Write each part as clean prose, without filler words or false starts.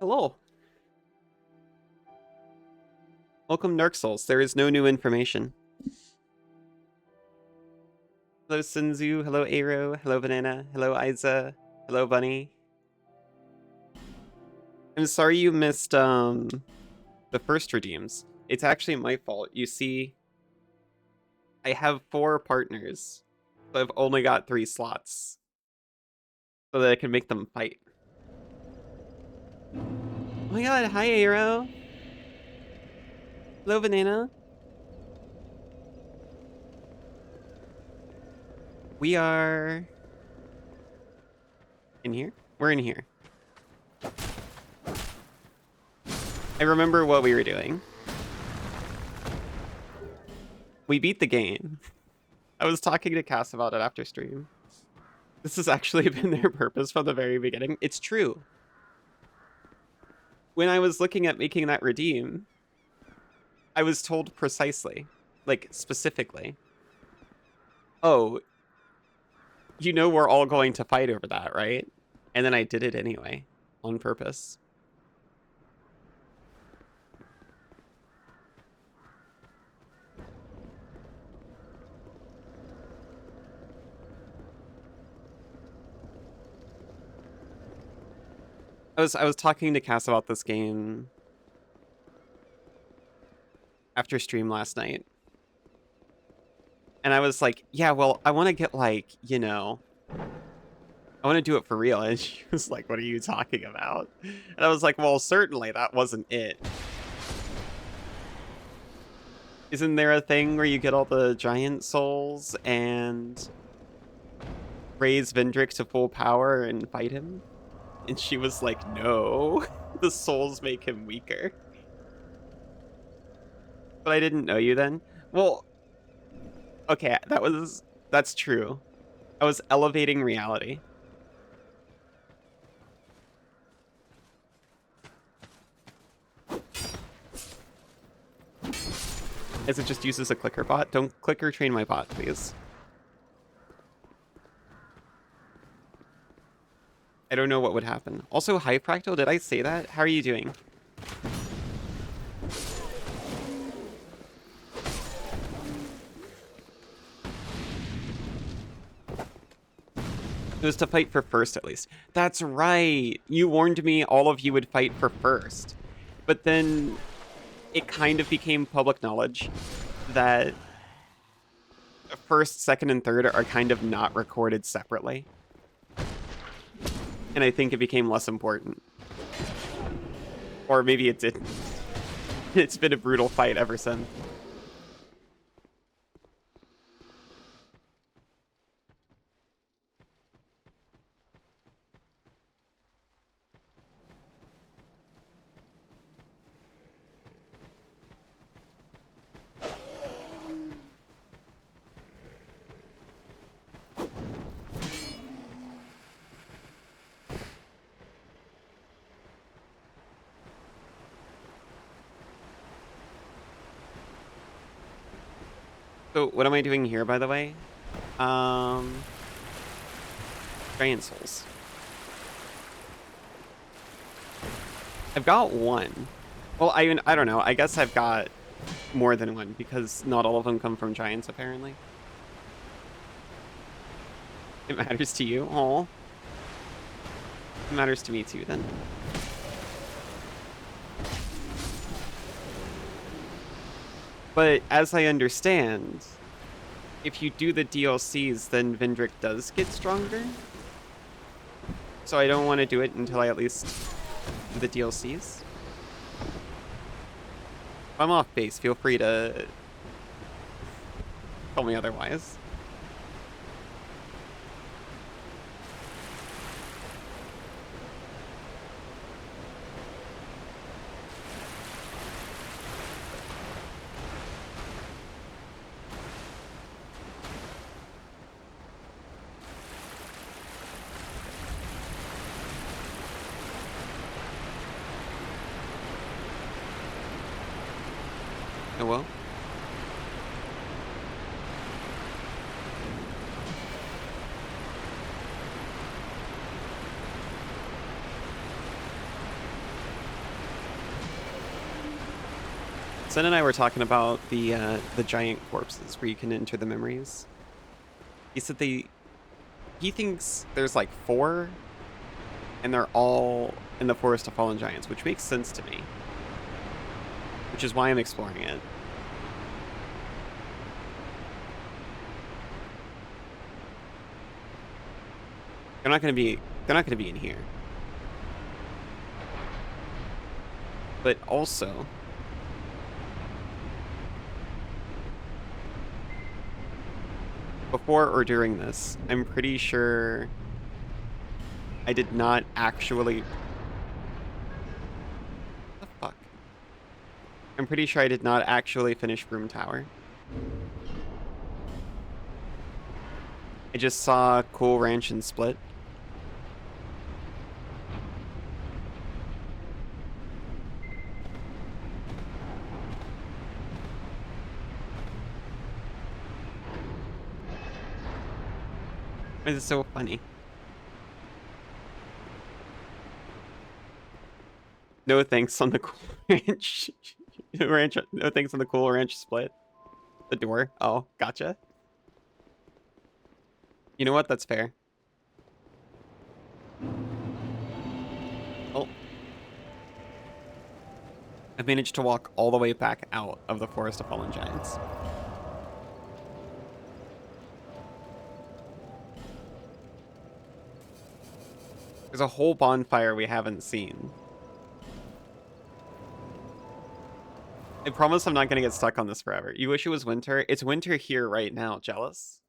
Hello. Welcome, Dark Souls. There is no new information. Hello, Sinzu. Hello, Aero. Hello, Banana. Hello, Isa. Hello, Bunny. I'm sorry you missed the first redeems. It's actually my fault. You see, I have 4 partners, but I've only got 3 slots, so that I can make them fight. Oh my god, hi, Aero. Hello, Banana. We are in here? We're in here. I remember what we were doing. We beat the game. I was talking to Cass about it after stream. This has actually been their purpose from the very beginning. It's true. When I was looking at making that redeem, I was told precisely, like specifically, oh, you know we're all going to fight over that, right? And then I did it anyway, on purpose. I was talking to Cass about this game after stream last night. And I was like, yeah, well, I want to get like, you know, I want to do it for real. And she was like, what are you talking about? And I was like, well, certainly that wasn't it. Isn't there a thing where you get all the giant souls and raise Vendrick to full power and fight him? And she was like, no, the souls make him weaker. But I didn't know you then. Well, okay, that's true. I was elevating reality. As it just uses a clicker bot. Don't clicker train my bot, please. I don't know what would happen. Also, hi Fractal, did I say that? How are you doing? It was to fight for first, at least. That's right. You warned me all of you would fight for first. But then it kind of became public knowledge that first, second, and third are kind of not recorded separately. And I think it became less important. Or maybe it didn't. It's been a brutal fight ever since. So what am I doing here, by the way? Giant souls. I've got one. Well, I don't know. I guess I've got more than one because not all of them come from giants, apparently. It matters to you? Aw. It matters to me too, then. But as I understand, if you do the DLCs, then Vendrick does get stronger. So I don't want to do it until I at least do the DLCs. If I'm off base, feel free to tell me otherwise. Oh well. Sen and I were talking about the giant corpses where you can enter the memories. He said he thinks there's like 4, and they're all in the Forest of Fallen Giants, which makes sense to me. Which is why I'm exploring it. They're not gonna be in here. But also, before or during this, I'm pretty sure I did not actually... What the fuck? I'm pretty sure I did not actually finish Broom Tower. I just saw Cool Ranch and Split. It's so funny. No thanks on the Cool Ranch. No thanks on the Cool Ranch Split. The door. Oh, gotcha. You know what? That's fair. Oh. I've managed to walk all the way back out of the Forest of Fallen Giants. There's a whole bonfire we haven't seen. I promise I'm not going to get stuck on this forever. You wish it was winter? It's winter here right now. Jealous?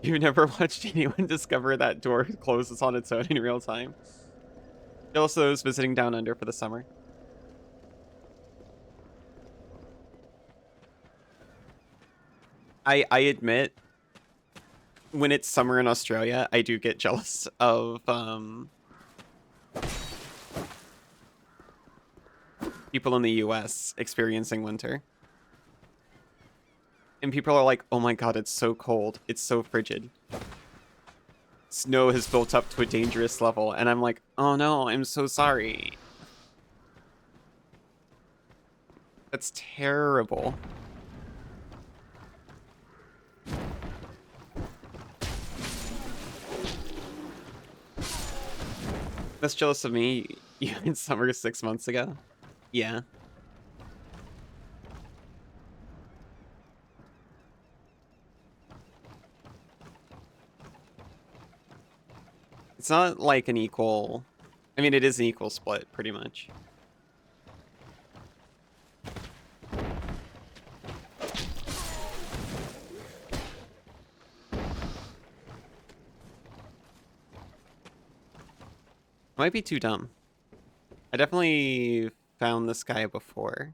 You've never watched anyone discover that door closes on its own in real time? Jealous of those visiting Down Under for the summer. I admit, when it's summer in Australia, I do get jealous of people in the US experiencing winter. And people are like, oh my god, it's so cold. It's so frigid. Snow has built up to a dangerous level. And I'm like, oh no, I'm so sorry. That's terrible. That's jealous of me. You in summer 6 months ago? Yeah. It's not like an equal... I mean, it is an equal split, pretty much. Might be too dumb. I definitely found this guy before.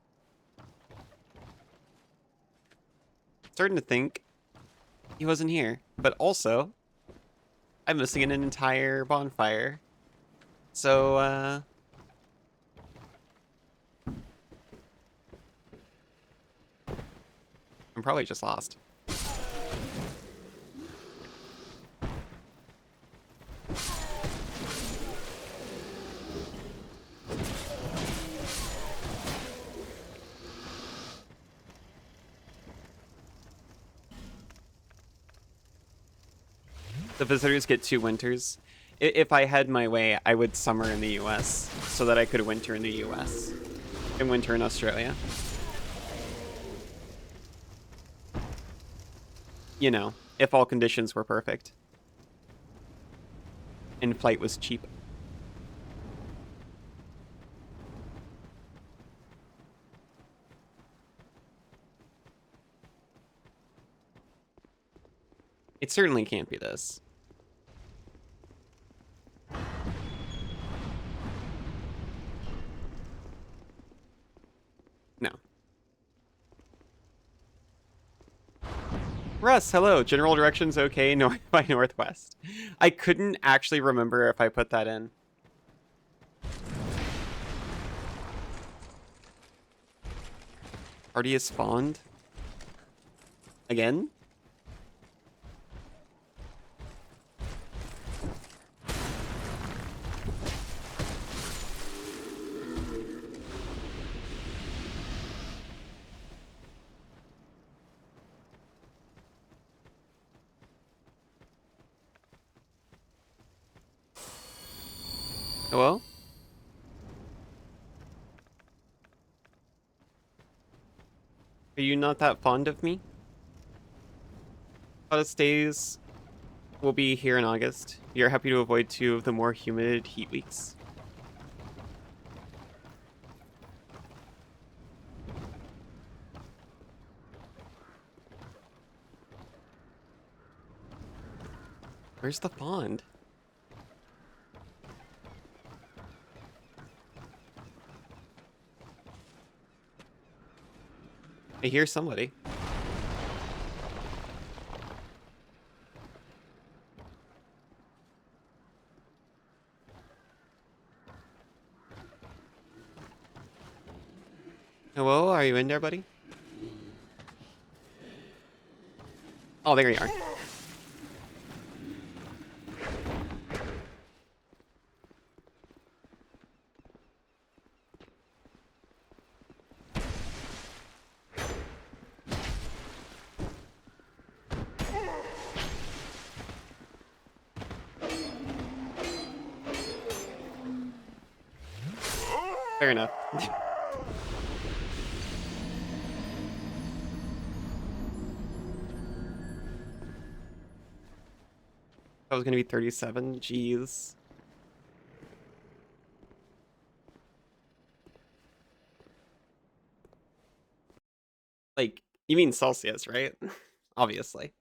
Starting to think he wasn't here. But also, I'm missing an entire bonfire. So, I'm probably just lost. The visitors get 2 winters. If I had my way, I would summer in the US so that I could winter in the US and winter in Australia. You know, if all conditions were perfect. And flight was cheap. It certainly can't be this. No. Russ, hello. General directions okay, north by northwest. I couldn't actually remember if I put that in. Party has spawned? Again? Hello? Are you not that fond of me? Hottest days will be here in August. You're happy to avoid 2 of the more humid heat weeks. Where's the pond? I hear somebody. Hello, are you in there, buddy? Oh, there you are. Fair enough. That was gonna be 37. Jeez. Like, you mean Celsius, right? Obviously.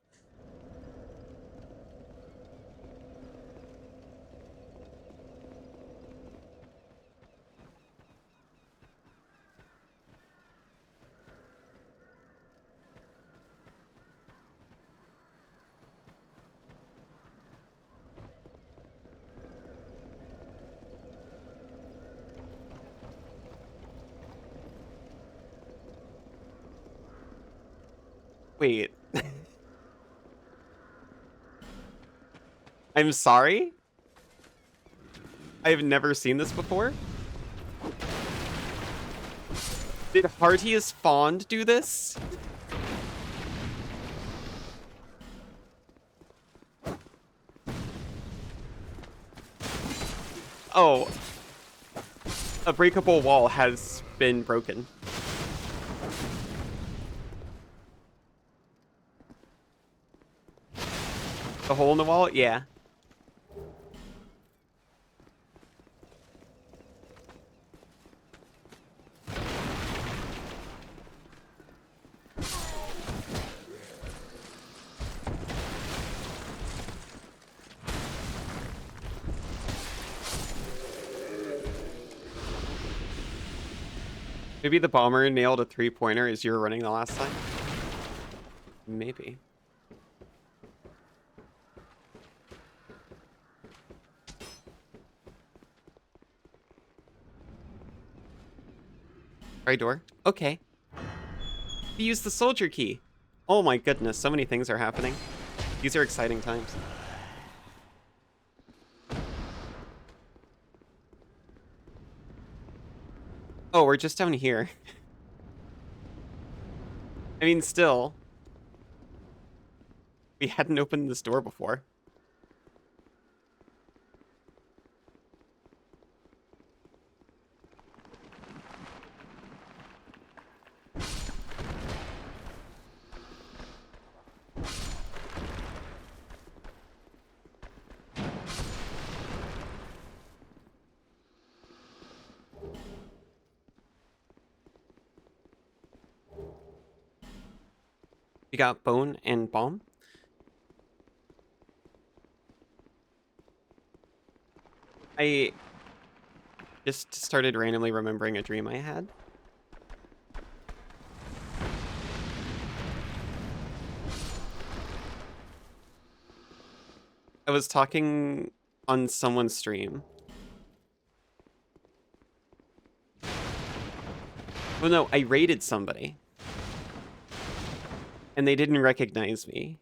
Wait. I'm sorry? I've never seen this before? Did Heartiest Fond do this? Oh. A breakable wall has been broken. The hole in the wall? Yeah. Maybe the bomber nailed a 3-pointer as you were running the last time? Maybe. Right door? Okay. We used the soldier key. Oh my goodness, so many things are happening. These are exciting times. Oh, we're just down here. I mean, still. We hadn't opened this door before. We got bone and bomb. I just started randomly remembering a dream I had. I was talking on someone's stream. Oh no, I raided somebody. And they didn't recognize me.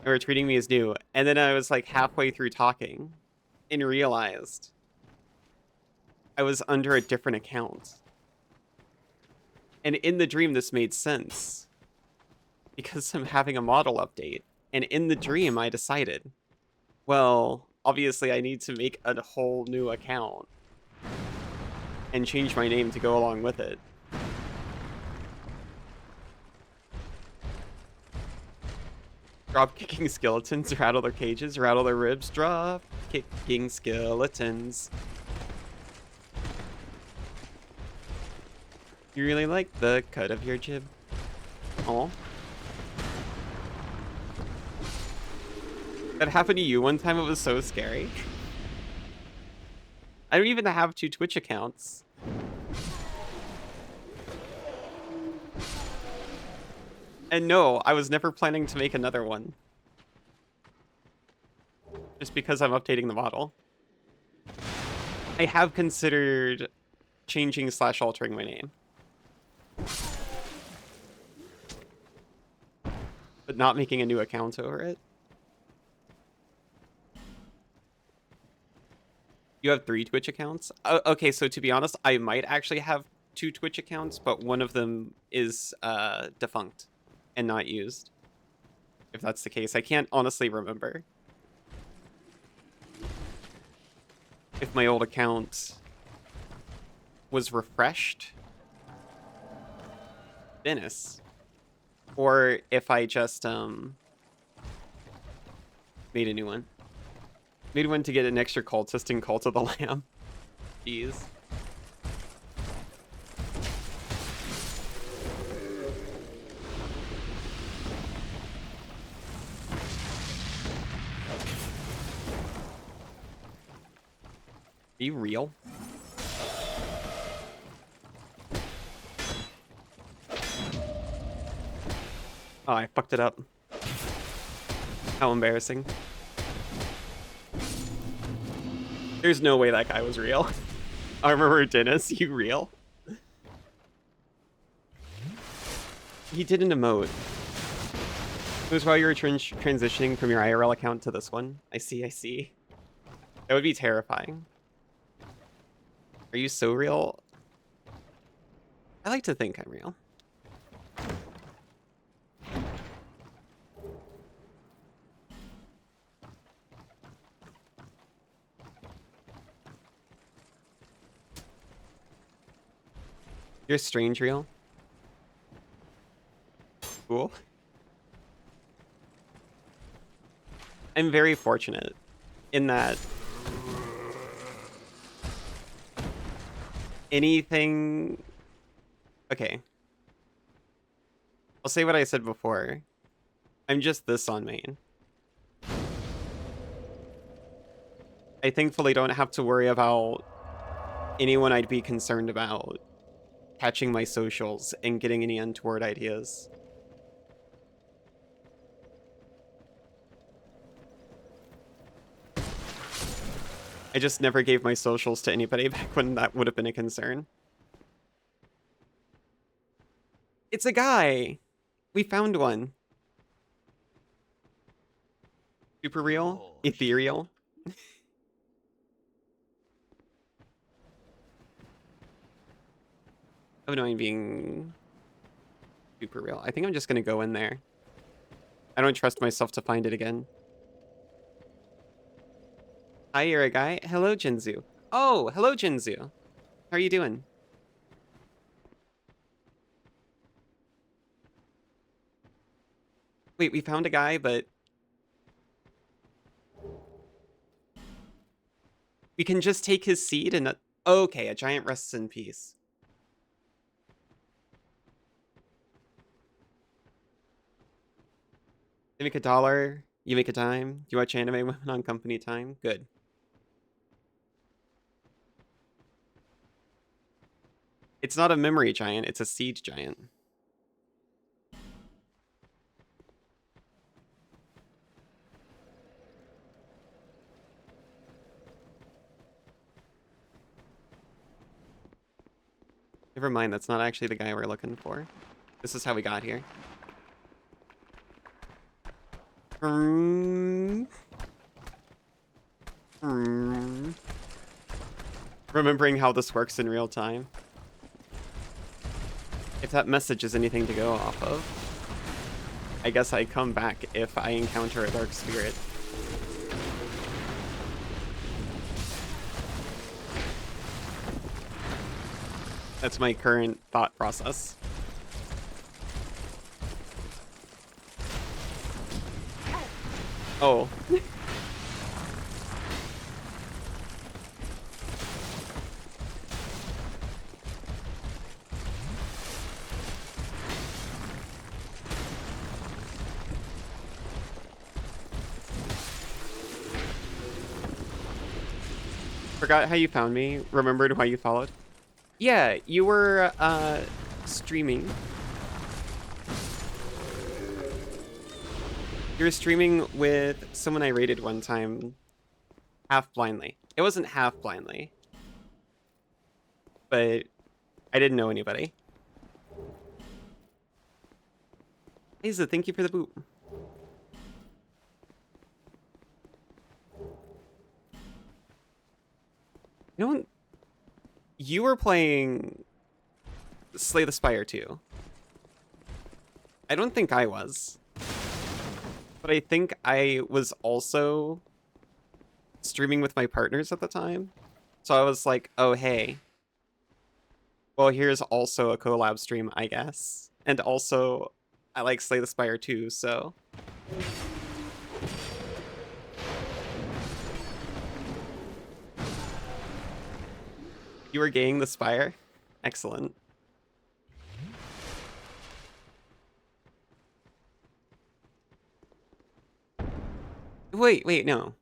They were treating me as new. And then I was like halfway through talking and realized I was under a different account. And in the dream, this made sense. Because I'm having a model update. And in the dream, I decided, well, obviously I need to make a whole new account and change my name to go along with it. Drop kicking skeletons, rattle their cages, rattle their ribs, drop kicking skeletons. You really like the cut of your jib? Aw. That happened to you one time, it was so scary. I don't even have 2 Twitch accounts. And no, I was never planning to make another one. Just because I'm updating the model. I have considered changing / altering my name. But not making a new account over it. You have 3 Twitch accounts? Okay, so to be honest, I might actually have 2 Twitch accounts, but one of them is defunct and not used. If that's the case. I can't honestly remember if my old account was refreshed. Dennis. Or if I just made a new one. Made one to get an extra cultist in Cult of the Lamb. Jeez. Are you real? Oh, I fucked it up. How embarrassing. There's no way that guy was real. Armorer Dennis, you real? He did an emote. It was while you were transitioning from your IRL account to this one. I see, I see. That would be terrifying. Are you so real? I like to think I'm real. You're strange real? Cool. I'm very fortunate in that anything... Okay. I'll say what I said before. I'm just this on main. I thankfully don't have to worry about anyone I'd be concerned about catching my socials and getting any untoward ideas. I just never gave my socials to anybody back when that would have been a concern. It's a guy! We found one. Super real? Ethereal? Oh no, I'm being super real. I think I'm just gonna go in there. I don't trust myself to find it again. Hi, you're a guy. Hello, Jinzu. Oh, hello, Jinzu. How are you doing? Wait, we found a guy, but... we can just take his seed and... okay, a giant rests in peace. They make $1, you make a dime. Do you watch anime women on company time? Good. It's not a memory giant, it's a seed giant. Never mind, that's not actually the guy we're looking for. This is how we got here. Remembering how this works in real time. If that message is anything to go off of, I guess I come back if I encounter a dark spirit. That's my current thought process. Oh. Forgot how you found me. Remembered why you followed. Yeah, you were streaming. You were streaming with someone I raided one time, half blindly. It wasn't half blindly, but I didn't know anybody. Lisa, thank you for the boot. You know what? You were playing Slay the Spire 2. I don't think I was. But I think I was also streaming with my partners at the time. So I was like, oh, hey. Well, here's also a collab stream, I guess. And also, I like Slay the Spire 2, so... You were gaying the Spire? Excellent. Wait, no.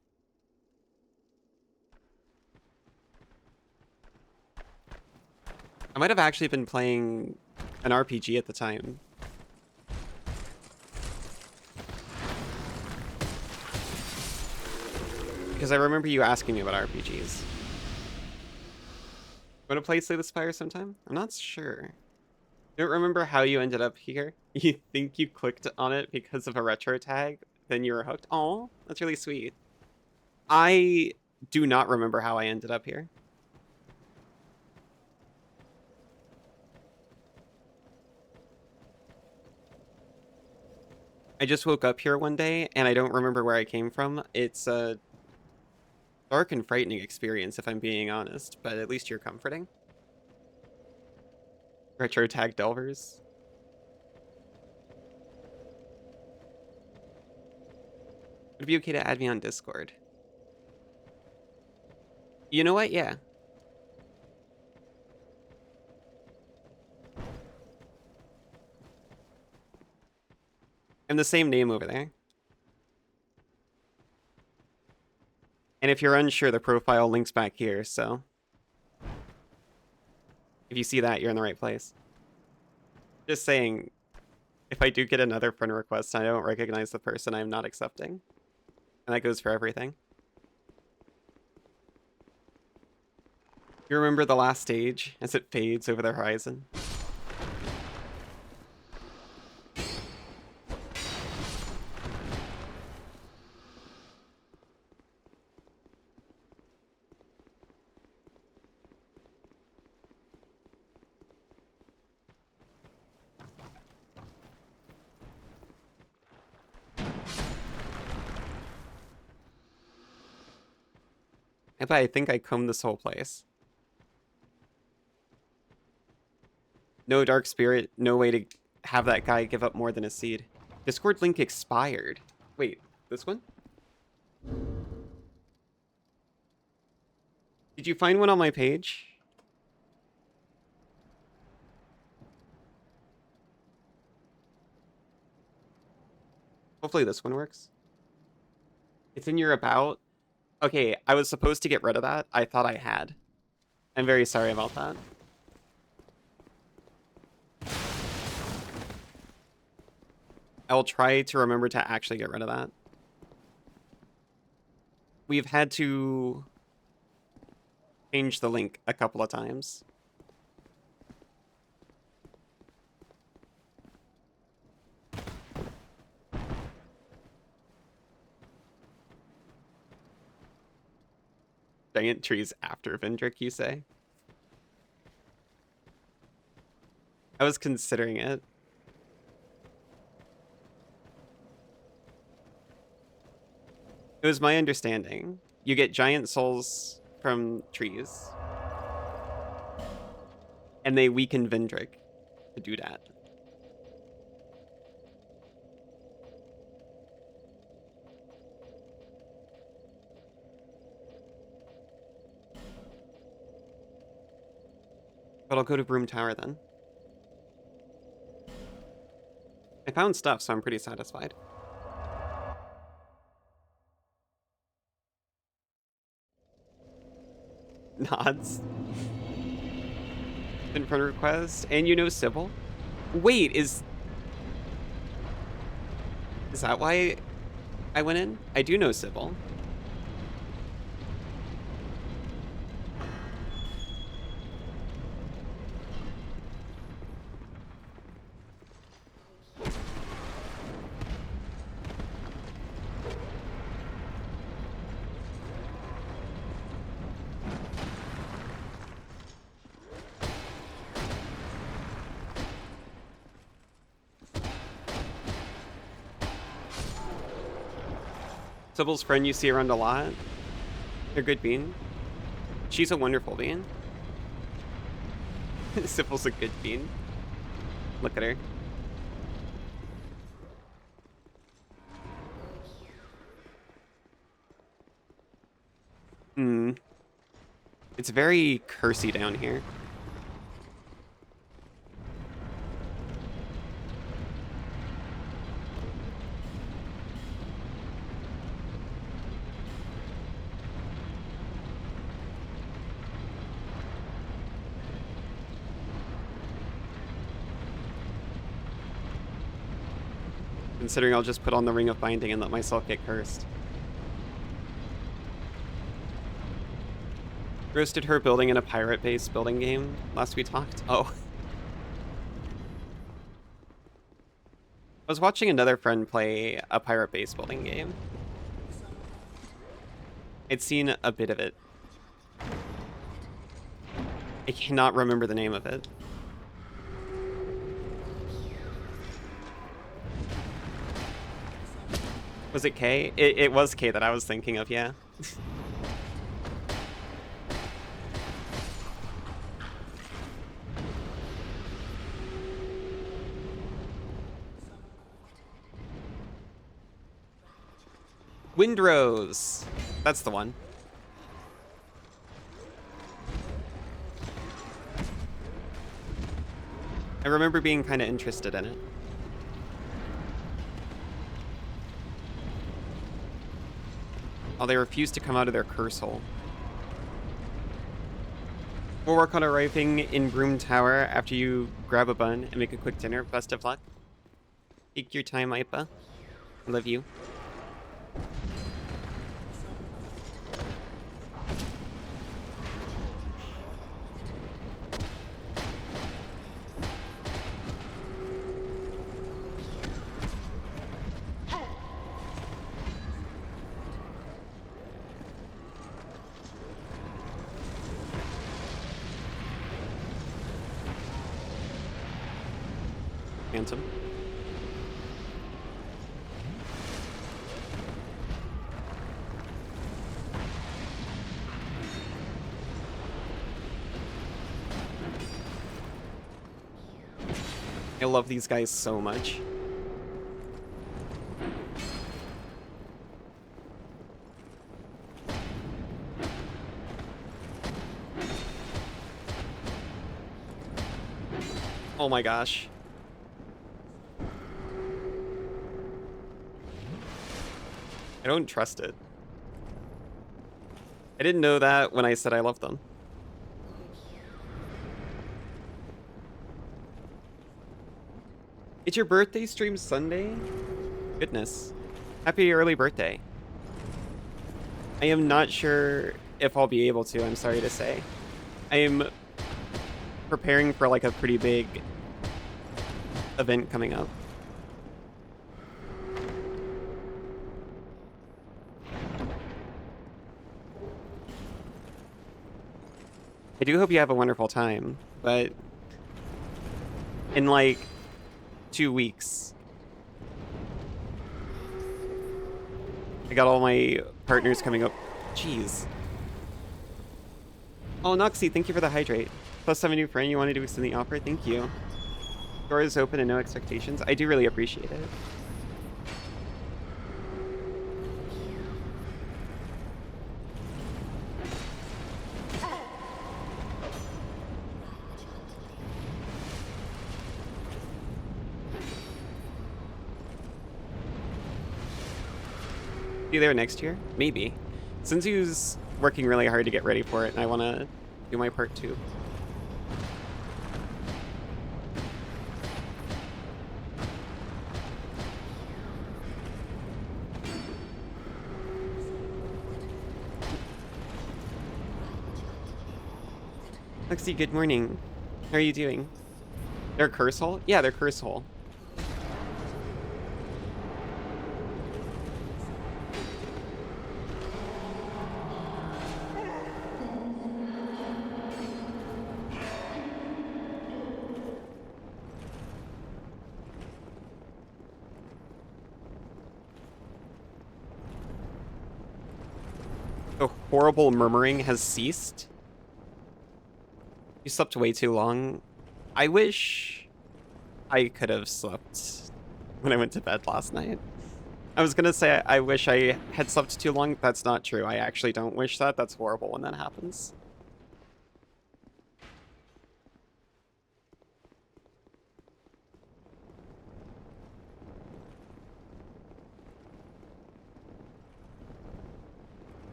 I might have actually been playing an RPG at the time. Because I remember you asking me about RPGs. Want to play Slay the Spire sometime? I'm not sure. I don't remember how you ended up here. You think you clicked on it because of a retro tag, then you were hooked? Aw, that's really sweet. I do not remember how I ended up here. I just woke up here one day, and I don't remember where I came from. It's a dark and frightening experience, if I'm being honest, but at least you're comforting. Retro tag delvers. Would it be okay to add me on Discord? You know what? Yeah. I'm the same name over there. And if you're unsure, the profile links back here, so... If you see that, you're in the right place. Just saying, if I do get another friend request and I don't recognize the person, I'm not accepting. And that goes for everything. You remember the last stage as it fades over the horizon? I think I combed this whole place. No dark spirit, no way to have that guy give up more than a seed. Discord link expired. Wait, this one? Did you find one on my page? Hopefully this one works. It's in your about. Okay, I was supposed to get rid of that. I thought I had. I'm very sorry about that. I will try to remember to actually get rid of that. We've had to change the link a couple of times. Giant trees after Vendrick, you say? I was considering it. It was my understanding. You get giant souls from trees. And they weaken Vendrick to do that. But I'll go to Broom Tower then. I found stuff, so I'm pretty satisfied. Nods. In front request. And you know Sybil? Wait, is that why I went in? I do know Sybil. Sybil's friend you see around a lot. A good bean. She's a wonderful bean. Sybil's a good bean. Look at her. It's very cursey down here. Considering I'll just put on the Ring of Binding and let myself get cursed. Roasted her building in a pirate-based building game last we talked. Oh. I was watching another friend play a pirate-based building game. I'd seen a bit of it. I cannot remember the name of it. Was it K? It was K that I was thinking of, yeah. Windrose! That's the one. I remember being kind of interested in it. Oh, they refuse to come out of their curse hole. We'll work on arriving in Broom Tower after you grab a bun and make a quick dinner. Best of luck. Take your time, Ipa. I love you. Phantom. I love these guys so much. Oh my gosh. I don't trust it. I didn't know that when I said I love them. It's your birthday stream Sunday? Goodness. Happy early birthday. I am not sure if I'll be able to, I'm sorry to say. I am preparing for like a pretty big event coming up. I do hope you have a wonderful time, but in like 2 weeks, I got all my partners coming up. Jeez. Oh, Noxie, thank you for the hydrate. Plus, I'm a new friend. You wanted to extend the offer. Thank you. Door is open and no expectations. I do really appreciate it. Be there next year? Maybe. Sinzu's working really hard to get ready for it, and I want to do my part too. Lexi, good morning. How are you doing? They're curse hole? Yeah, they're curse hole. The horrible murmuring has ceased. You slept way too long. I wish I could have slept when I went to bed last night. I was gonna say I wish I had slept too long. That's not true. I actually don't wish that. That's horrible when that happens.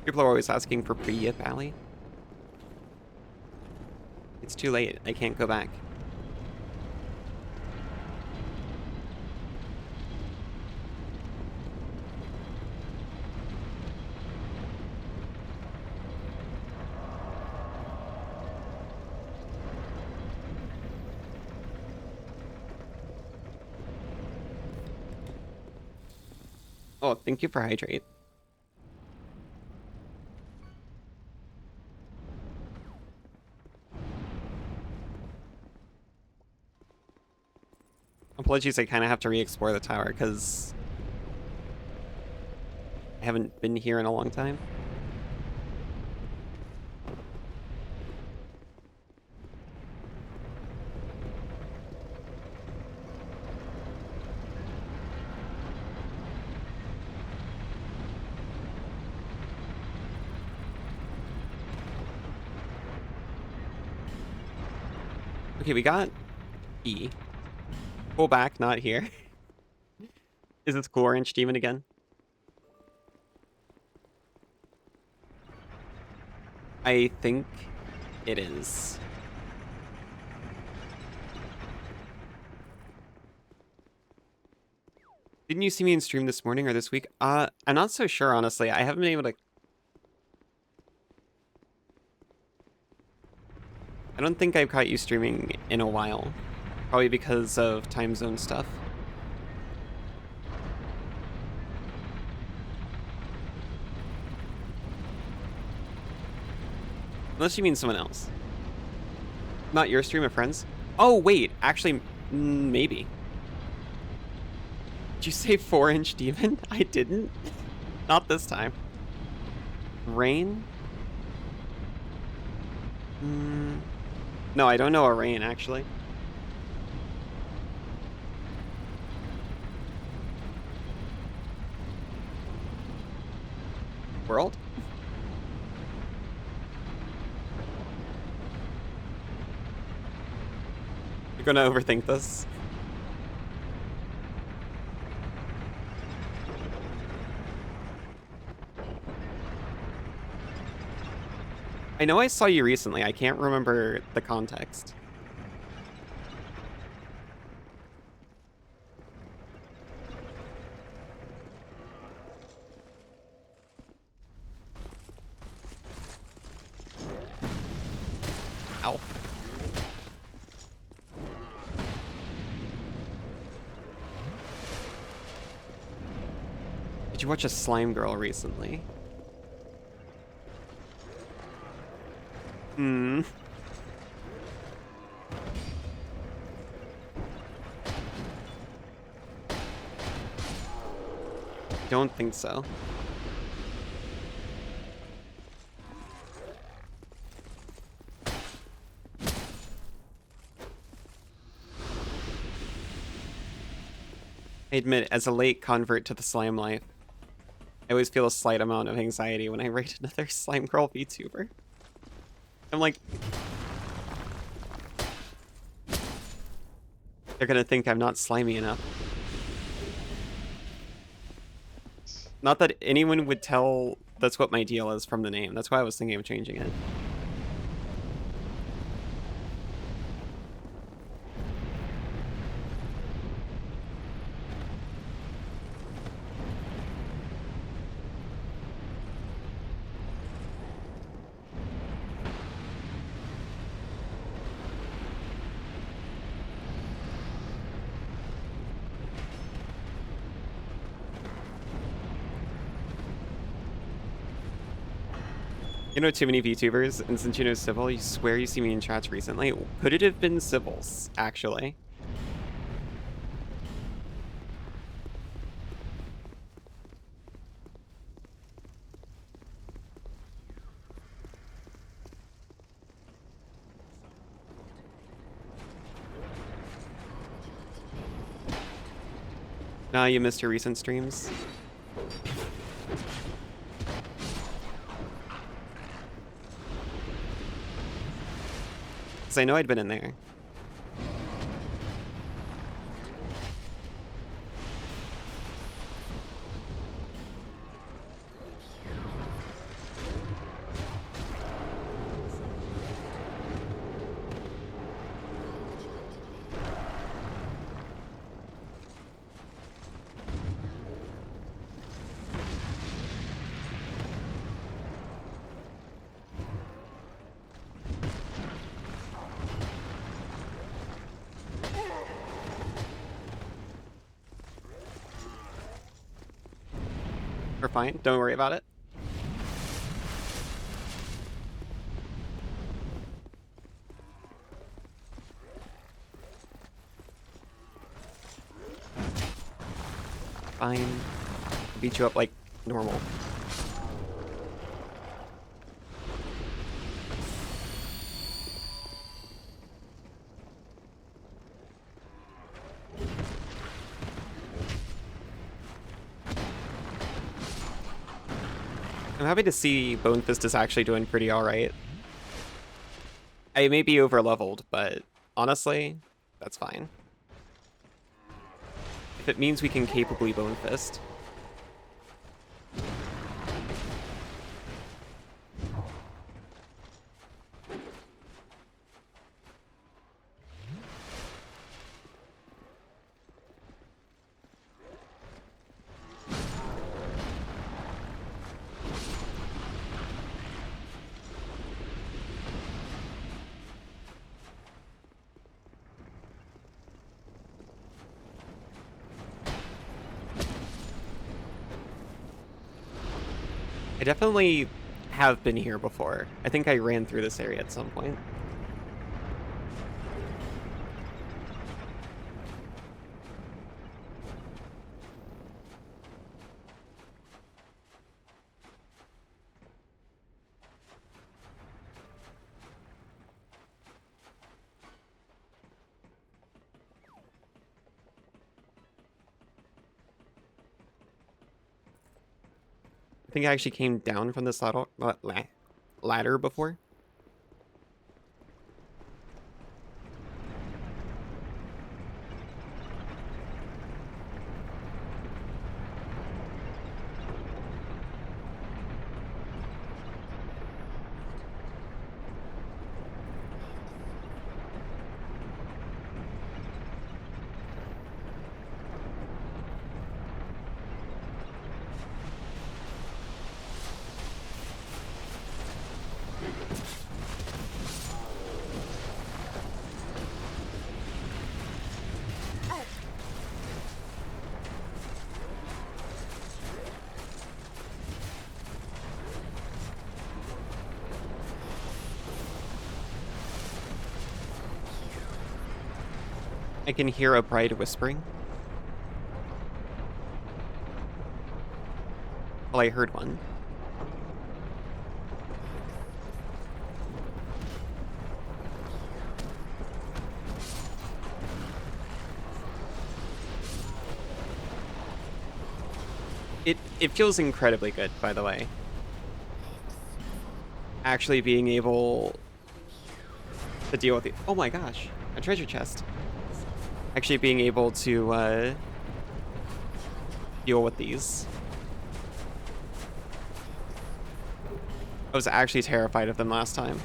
People are always asking for pre-yip, Allie. It's too late. I can't go back. Oh, thank you for hydrate. Apologies, I kind of have to re-explore the tower because I haven't been here in a long time. Okay, we got E. Pull back, not here. Is this cool orange demon again? I think it is. Didn't you see me in stream this morning or this week? I'm not so sure, honestly. I haven't been able to... I don't think I've caught you streaming in a while. Probably because of time zone stuff. Unless you mean someone else. Not your stream of friends? Oh, wait. Actually, maybe. Did you say 4-inch demon? I didn't. Not this time. Rain? No, I don't know a rain, actually. World? You're gonna overthink this. I know I saw you recently. I can't remember the context. Ow. Did you watch a slime girl recently? don't think so. I admit, as a late convert to the slime life, I always feel a slight amount of anxiety when I rate another slime girl VTuber. I'm like, they're gonna think I'm not slimy enough. Not that anyone would tell that's what my deal is from the name. That's why I was thinking of changing it. You know too many VTubers, and since you know Civil, you swear you see me in chats recently. Could it have been Civil's, actually? Nah, you missed your recent streams. Because I know I'd been in there. We're fine. Don't worry about it. Fine. Beat you up like normal. I'm happy to see Bone Fist is actually doing pretty alright. I may be over-leveled, but honestly, that's fine. If it means we can capably Bone Fist. I definitely have been here before. I think I ran through this area at some point. I think I actually came down from this ladder before. I can hear a bride whispering. Well, I heard one. It feels incredibly good, by the way. Actually being able to deal with the... Oh my gosh, a treasure chest. Actually being able to deal with these. I was actually terrified of them last time.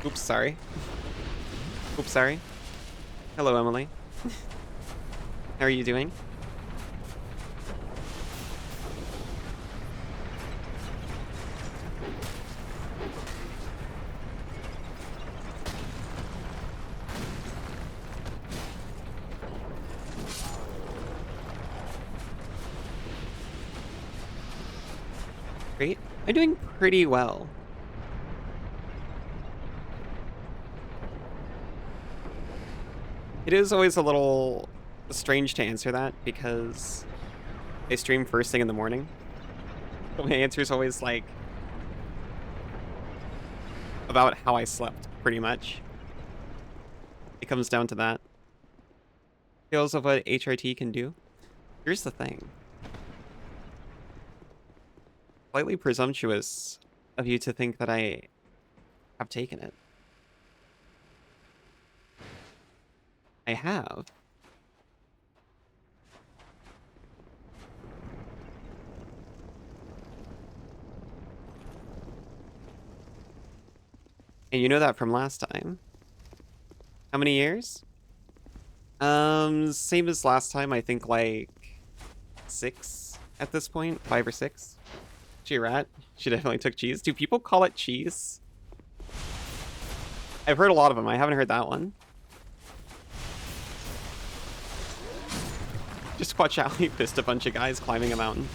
Oops, sorry. Oops, sorry. Hello, Emily. How are you doing? Great. I'm doing pretty well. It is always a little strange to answer that because I stream first thing in the morning. But my answer is always like about how I slept, pretty much. It comes down to that. Tales of what HRT can do. Here's the thing. Slightly presumptuous of you to think that I have taken it. I have. And you know that from last time. How many years? Same as last time, I think like 6 at this point, 5 or 6. She a rat? She definitely took cheese. Do people call it cheese? I've heard a lot of them. I haven't heard that one. Just watch out, he pissed a bunch of guys climbing a mountain.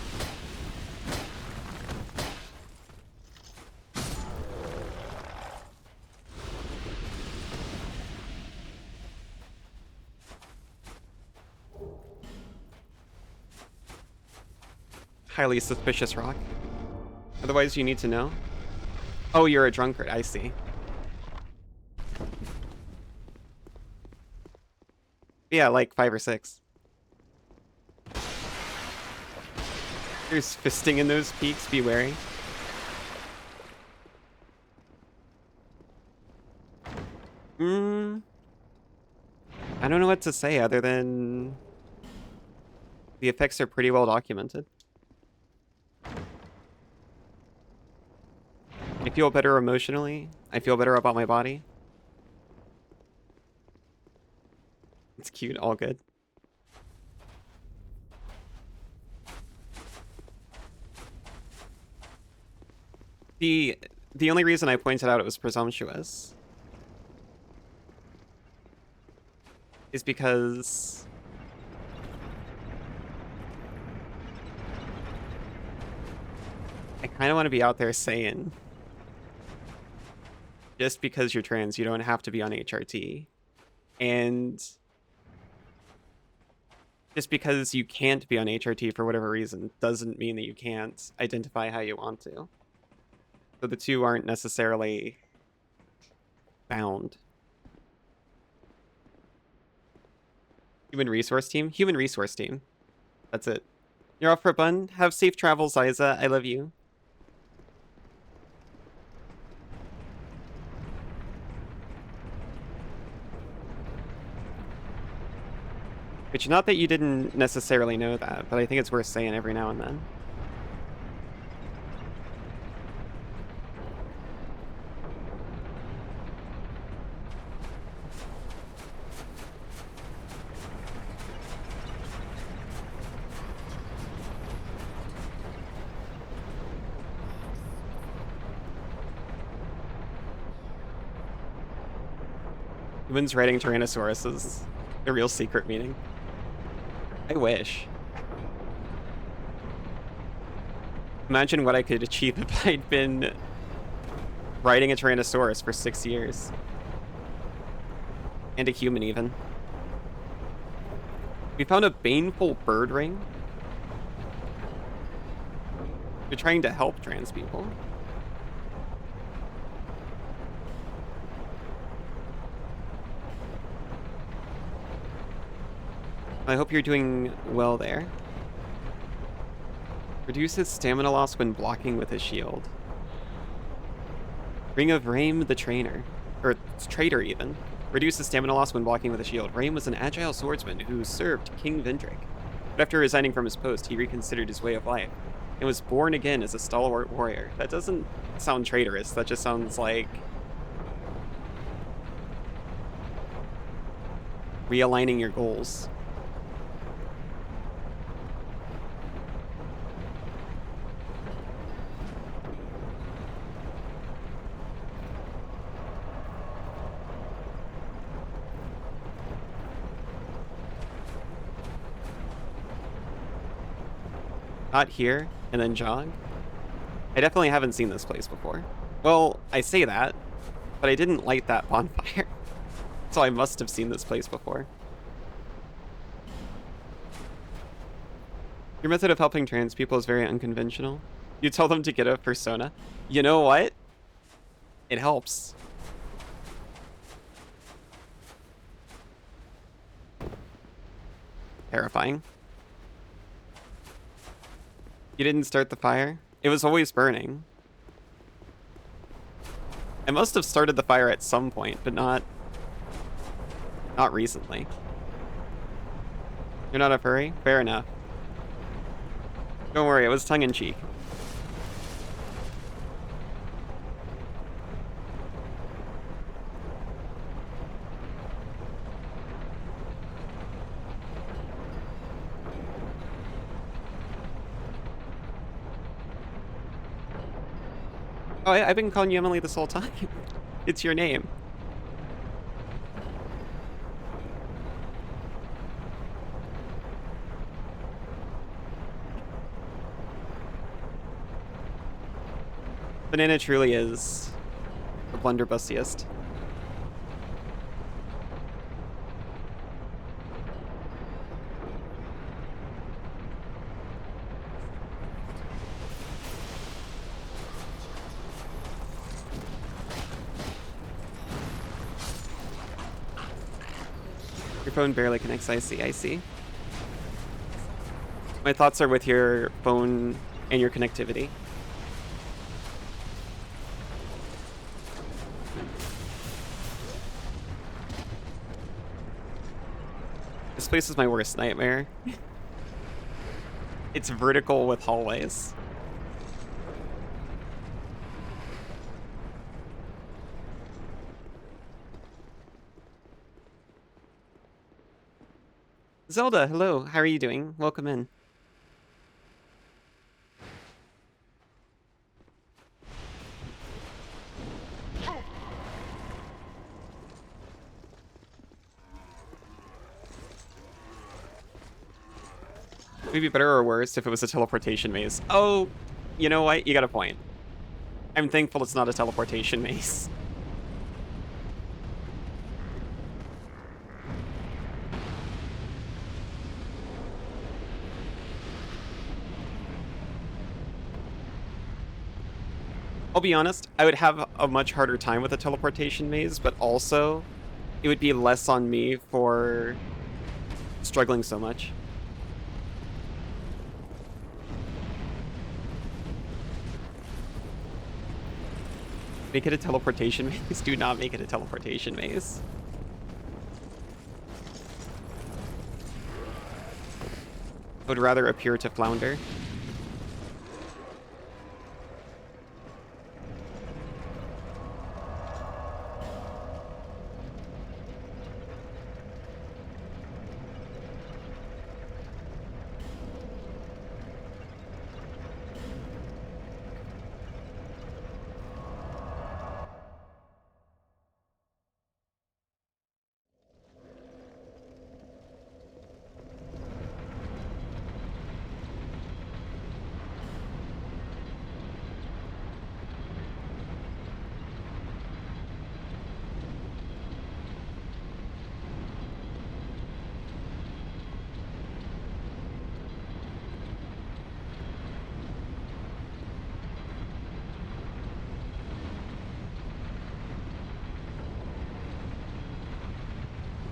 Highly suspicious rock. Otherwise, you need to know. Oh, you're a drunkard. I see. Yeah, like 5 or 6. There's fisting in those peaks. Be wary. I don't know what to say other than the effects are pretty well documented. I feel better emotionally. I feel better about my body. It's cute, all good. The only reason I pointed out it was presumptuous is because I kind of want to be out there saying just because you're trans, you don't have to be on HRT. And just because you can't be on HRT for whatever reason doesn't mean that you can't identify how you want to. So the two aren't necessarily bound. Human resource team? Human resource team. That's it. You're off for a bun? Have safe travels, Isa. I love you. Which, not that you didn't necessarily know that, but I think it's worth saying every now and then. Humans writing Tyrannosauruses. A real secret meaning. I wish. Imagine what I could achieve if I'd been riding a Tyrannosaurus for 6 years. And a human, even. We found a baneful bird ring. You're trying to help trans people. I hope you're doing well there. Reduces stamina loss when blocking with his shield. Ring of Rame the Trainer. Or Traitor, even. Reduces stamina loss when blocking with a shield. Rame was an agile swordsman who served King Vendrick. But after resigning from his post, he reconsidered his way of life and was born again as a stalwart warrior. That doesn't sound traitorous. That just sounds like realigning your goals. Not here, and then jog. I definitely haven't seen this place before. Well, I say that, but I didn't light that bonfire. So I must have seen this place before. Your method of helping trans people is very unconventional. You tell them to get a persona. You know what? It helps. Terrifying. You didn't start the fire? It was always burning. I must have started the fire at some point, but not recently. You're not a furry? Fair enough. Don't worry, it was tongue-in-cheek. Oh, I've been calling you Emily this whole time. It's your name. Banana truly is the blunderbussiest. Your phone barely connects, I see. My thoughts are with your phone and your connectivity. This place is my worst nightmare. It's vertical with hallways. Zelda, hello. How are you doing? Welcome in. Would it be better or worse if it was a teleportation maze? Oh, you know what? You got a point. I'm thankful it's not a teleportation maze. I'll be honest, I would have a much harder time with a teleportation maze, but also it would be less on me for struggling so much. Make it a teleportation maze? Do not make it a teleportation maze. I would rather appear to flounder.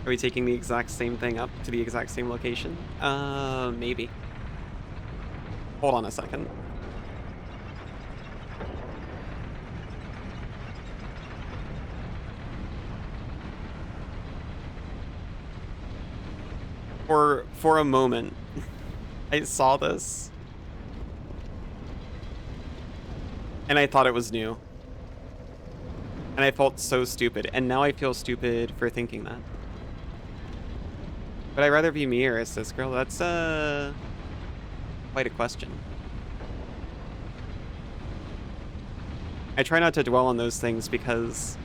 Are we taking the exact same thing up to the exact same location? Maybe. Hold on a second. For a moment, I saw this, and I thought it was new. And I felt so stupid, and now I feel stupid for thinking that. Would I rather be me or a cis girl? That's, quite a question. I try not to dwell on those things because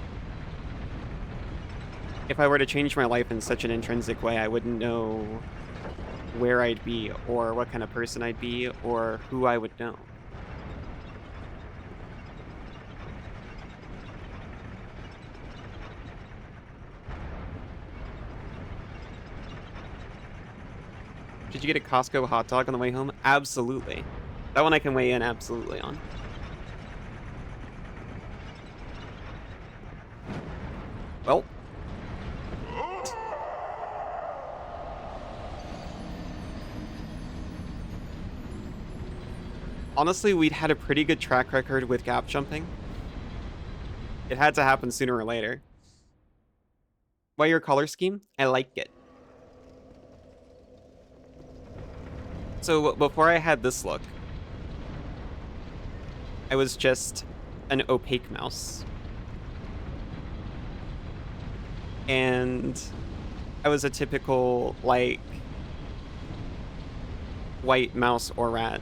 if I were to change my life in such an intrinsic way, I wouldn't know where I'd be or what kind of person I'd be or who I would know. Did you get a Costco hot dog on the way home? Absolutely. That one I can weigh in absolutely on. Well. Honestly, we'd had a pretty good track record with gap jumping. It had to happen sooner or later. Why your color scheme? I like it. So before I had this look, I was just an opaque mouse. And I was a typical, like, white mouse or rat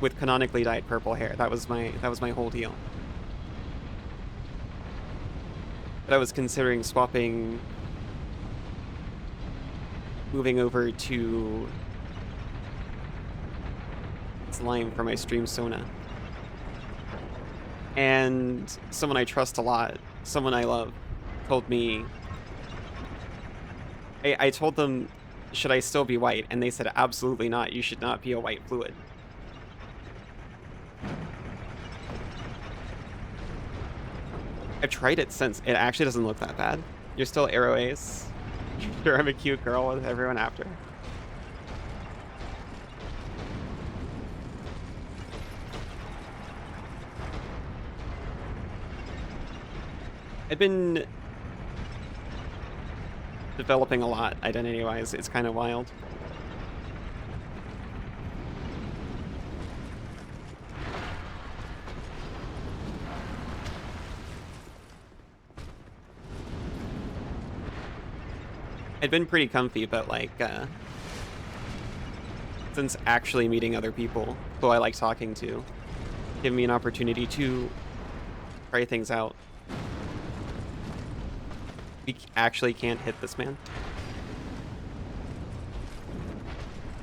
with canonically dyed purple hair. That was my whole deal. But I was considering moving over to slime for my stream Sona. And someone I trust a lot, someone I love, told me... I told them, should I still be white? And they said, absolutely not. You should not be a white fluid. I've tried it since. It actually doesn't look that bad. You're still Arrow Ace. Sure, I'm a cute girl with everyone after. I've been developing a lot identity-wise. It's kind of wild. I'd been pretty comfy, but like, since actually meeting other people who I like talking to, give me an opportunity to try things out. We actually can't hit this man.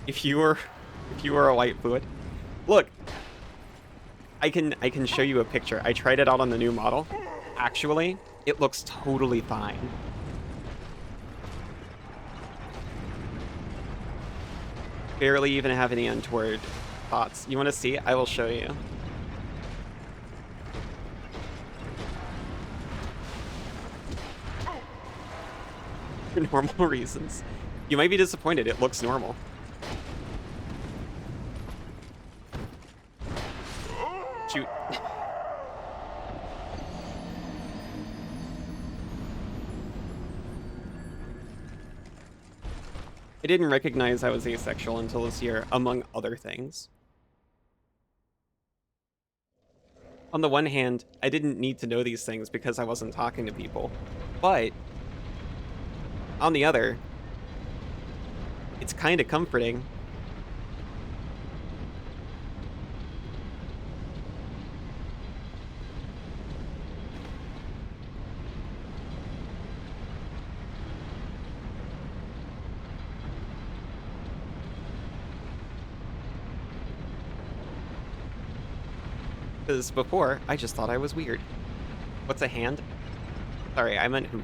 If you were a white fluid, look, I can show you a picture. I tried it out on the new model. Actually, it looks totally fine. Barely even have any untoward thoughts. You want to see? I will show you. For normal reasons. You might be disappointed. It looks normal. Shoot. I didn't recognize I was asexual until this year, among other things. On the one hand, I didn't need to know these things because I wasn't talking to people. But, on the other, it's kind of comforting. Because before, I just thought I was weird. What's a hand? Sorry, I meant hoof.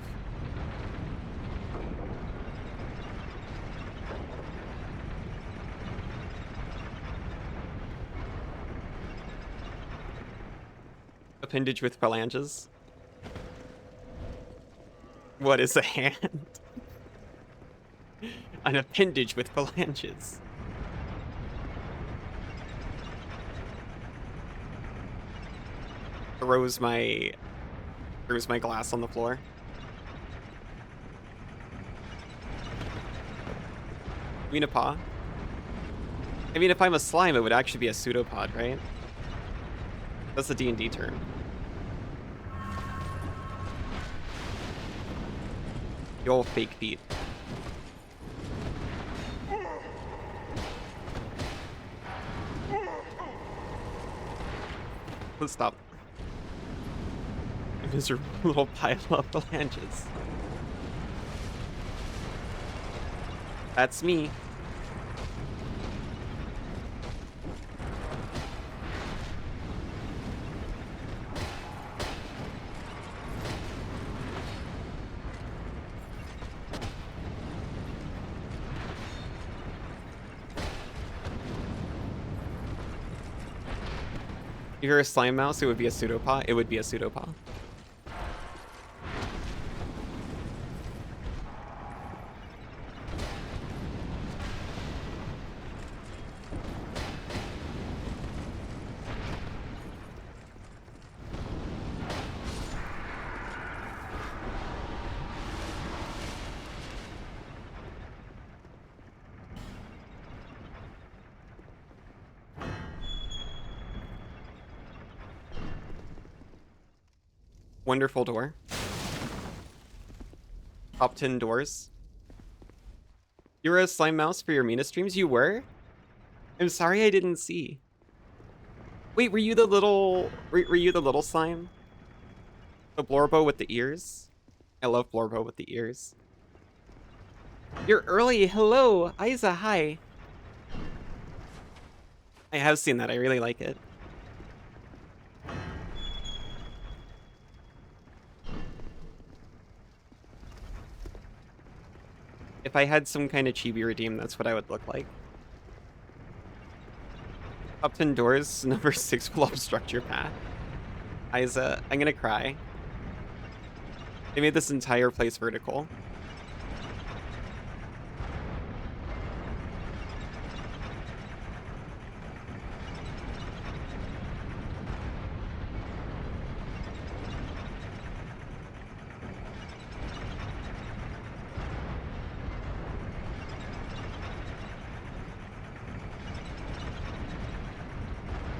Appendage with phalanges. What is a hand? An appendage with phalanges. Throws my glass on the floor. Paw. I mean, if I'm a slime, it would actually be a pseudopod, right? That's the D&D term. The old fake feet. Let's stop. A miserable little pile of phalanges. That's me. If you're a slime mouse, it would be a pseudopod. It would be a pseudopod. Wonderful door. Top 10 doors. You were a slime mouse for your Mina streams? You were? I'm sorry I didn't see. Wait, were you the little... Were you the little slime? The Blorbo with the ears? I love Blorbo with the ears. You're early. Hello. Isa, hi. I have seen that. I really like it. If I had some kind of chibi redeem, that's what I would look like. Up 10 doors, number 6 will obstruct your path. Isa, I'm gonna cry. They made this entire place vertical.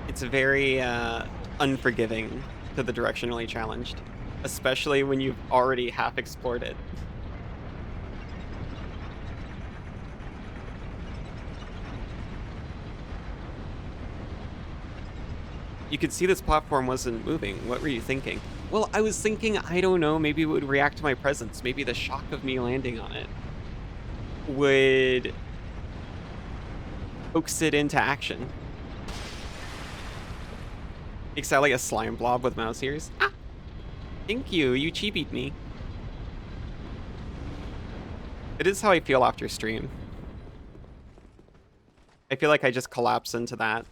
It's very unforgiving to the directionally challenged, especially when you've already half explored it. You could see this platform wasn't moving. What were you thinking? Well, I was thinking, I don't know, maybe it would react to my presence. Maybe the shock of me landing on it would coax it into action. Except like a slime blob with mouse ears. Ah! Thank you, you chibied me. It is how I feel after stream. I feel like I just collapse into that.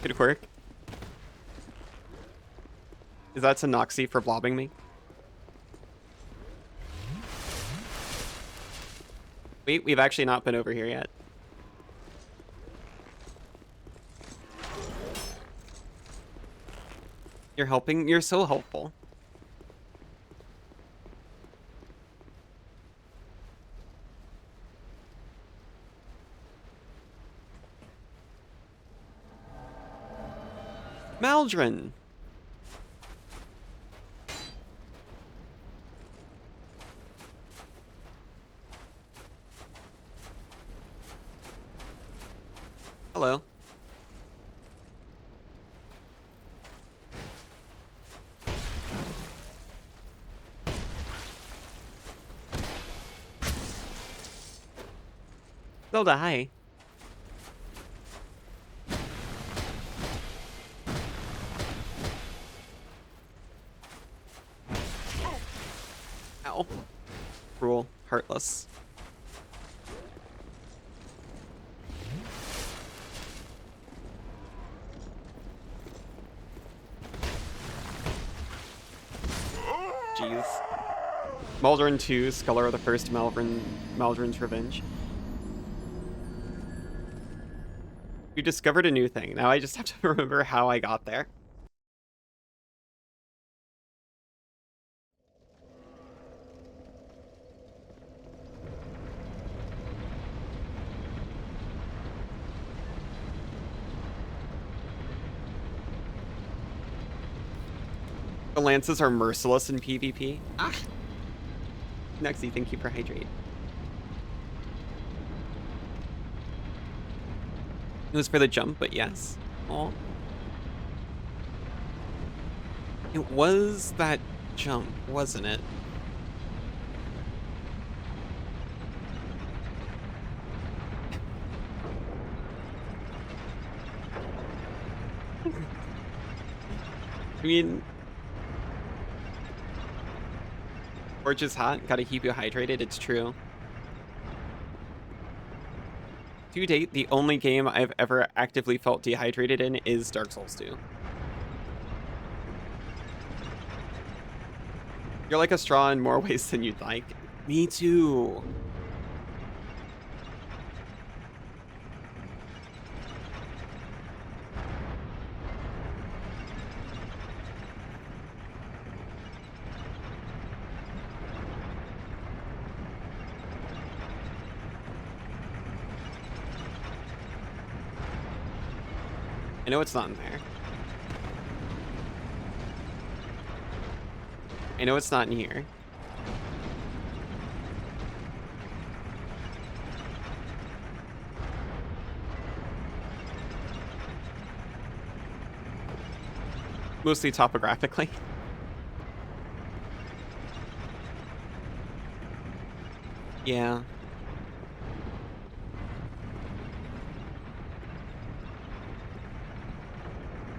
Good work. Is that Noxy for blobbing me? Wait, we've actually not been over here yet. You're helping? You're so helpful. Maldron! Hello. Zelda, hi. Ow. Cruel, heartless. Jeez. Maldron 2, Sculler the First, Maldron's Revenge. You discovered a new thing. Now I just have to remember how I got there. The lances are merciless in PvP. Ah! Nuxie, thank you for hydrate. It was for the jump, but yes. Aw. It was that jump, wasn't it? I mean... Torch is hot, gotta keep you hydrated, it's true. To date, the only game I've ever actively felt dehydrated in is Dark Souls 2. You're like a straw in more ways than you'd like. Me too. I know it's not in there. I know it's not in here. Mostly topographically. Yeah.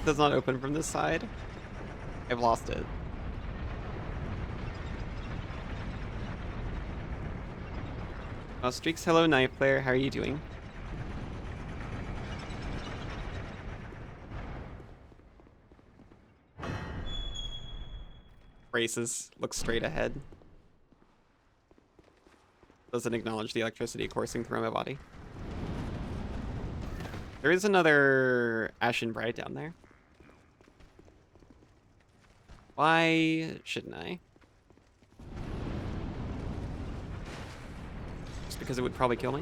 Does not open from this side. I've lost it. Streaks, hello, knife player. How are you doing? Braces. Look straight ahead. Doesn't acknowledge the electricity coursing through my body. There is another Ashen Bride down there. Why shouldn't I? Just because it would probably kill me?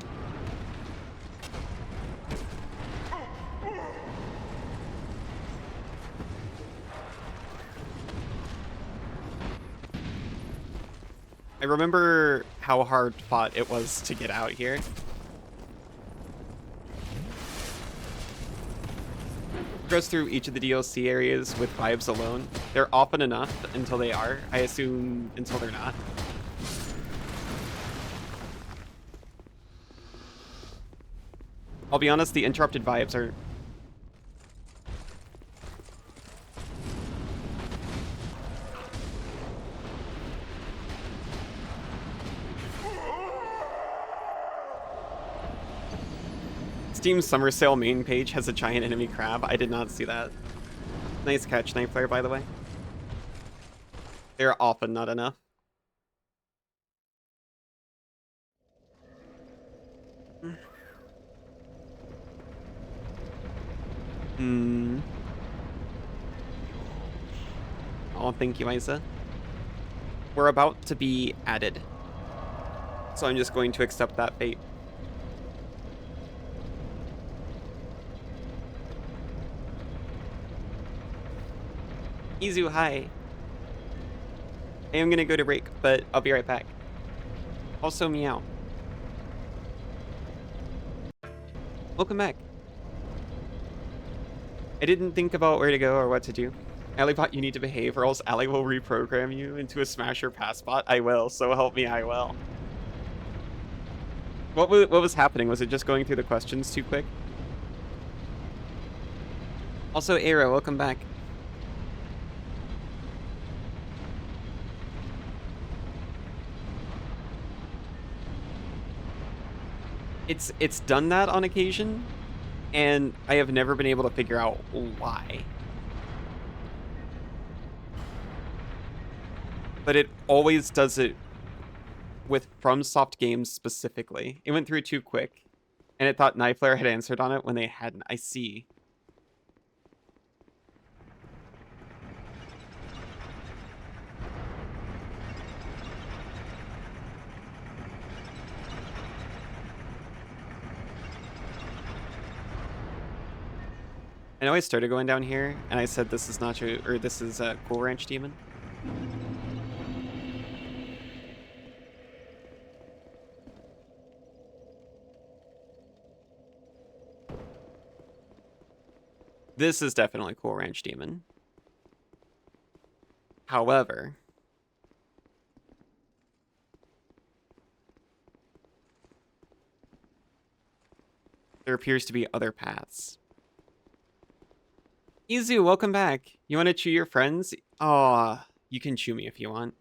I remember how hard fought it was to get out here. Goes through each of the DLC areas with vibes alone. They're often enough until they are. I assume until they're not. I'll be honest, the interrupted vibes are... Steam Summer Sale main page has a giant enemy crab. I did not see that. Nice catch, knife player, by the way. They're often not enough. Oh, thank you, Isa. We're about to be added. So I'm just going to accept that fate. Izu, hi. I am gonna go to break, but I'll be right back. Also, meow. Welcome back. I didn't think about where to go or what to do. Alibot, you need to behave or else Ali will reprogram you into a smasher pass bot. I will, so help me, I will. What was happening? Was it just going through the questions too quick? Also, Aero, welcome back. It's done that on occasion, and I have never been able to figure out why. but it always does it with FromSoft games specifically. It went through too quick, and it thought Knifelair had answered on it when they hadn't. I see. I know I started going down here, and I said this is Nacho, or this is a Cool Ranch Demon. This is definitely Cool Ranch Demon. However, there appears to be other paths. Izu, welcome back. You want to chew your friends? Aw, you can chew me if you want.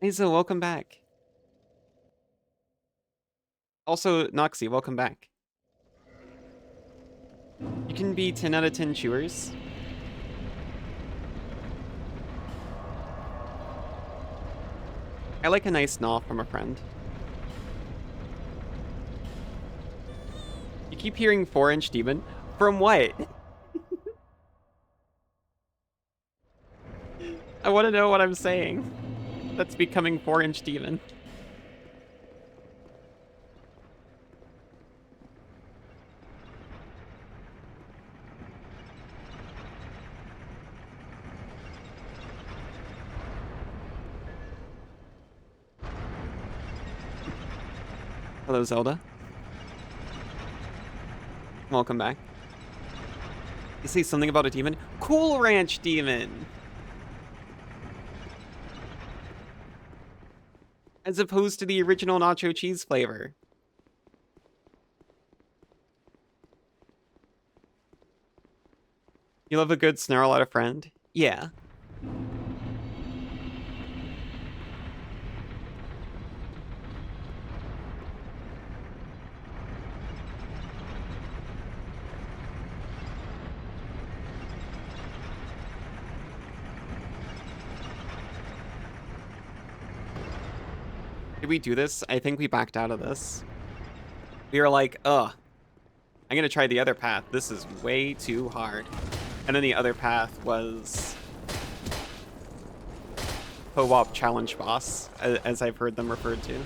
Izu, welcome back. Also, Noxy, welcome back. You can be 10 out of 10 chewers. I like a nice gnaw from a friend. You keep hearing 4-inch demon. From what? I want to know what I'm saying. That's becoming 4-inch demon. Hello, Zelda. Welcome back. You say something about a demon? Cool Ranch Demon! As opposed to the original nacho cheese flavor. You love a good snarl at a friend? Yeah. Did we do this? I think we backed out of this. We were like, ugh, I'm gonna try the other path. This is way too hard. And then the other path was Co-op Challenge Boss, as I've heard them referred to.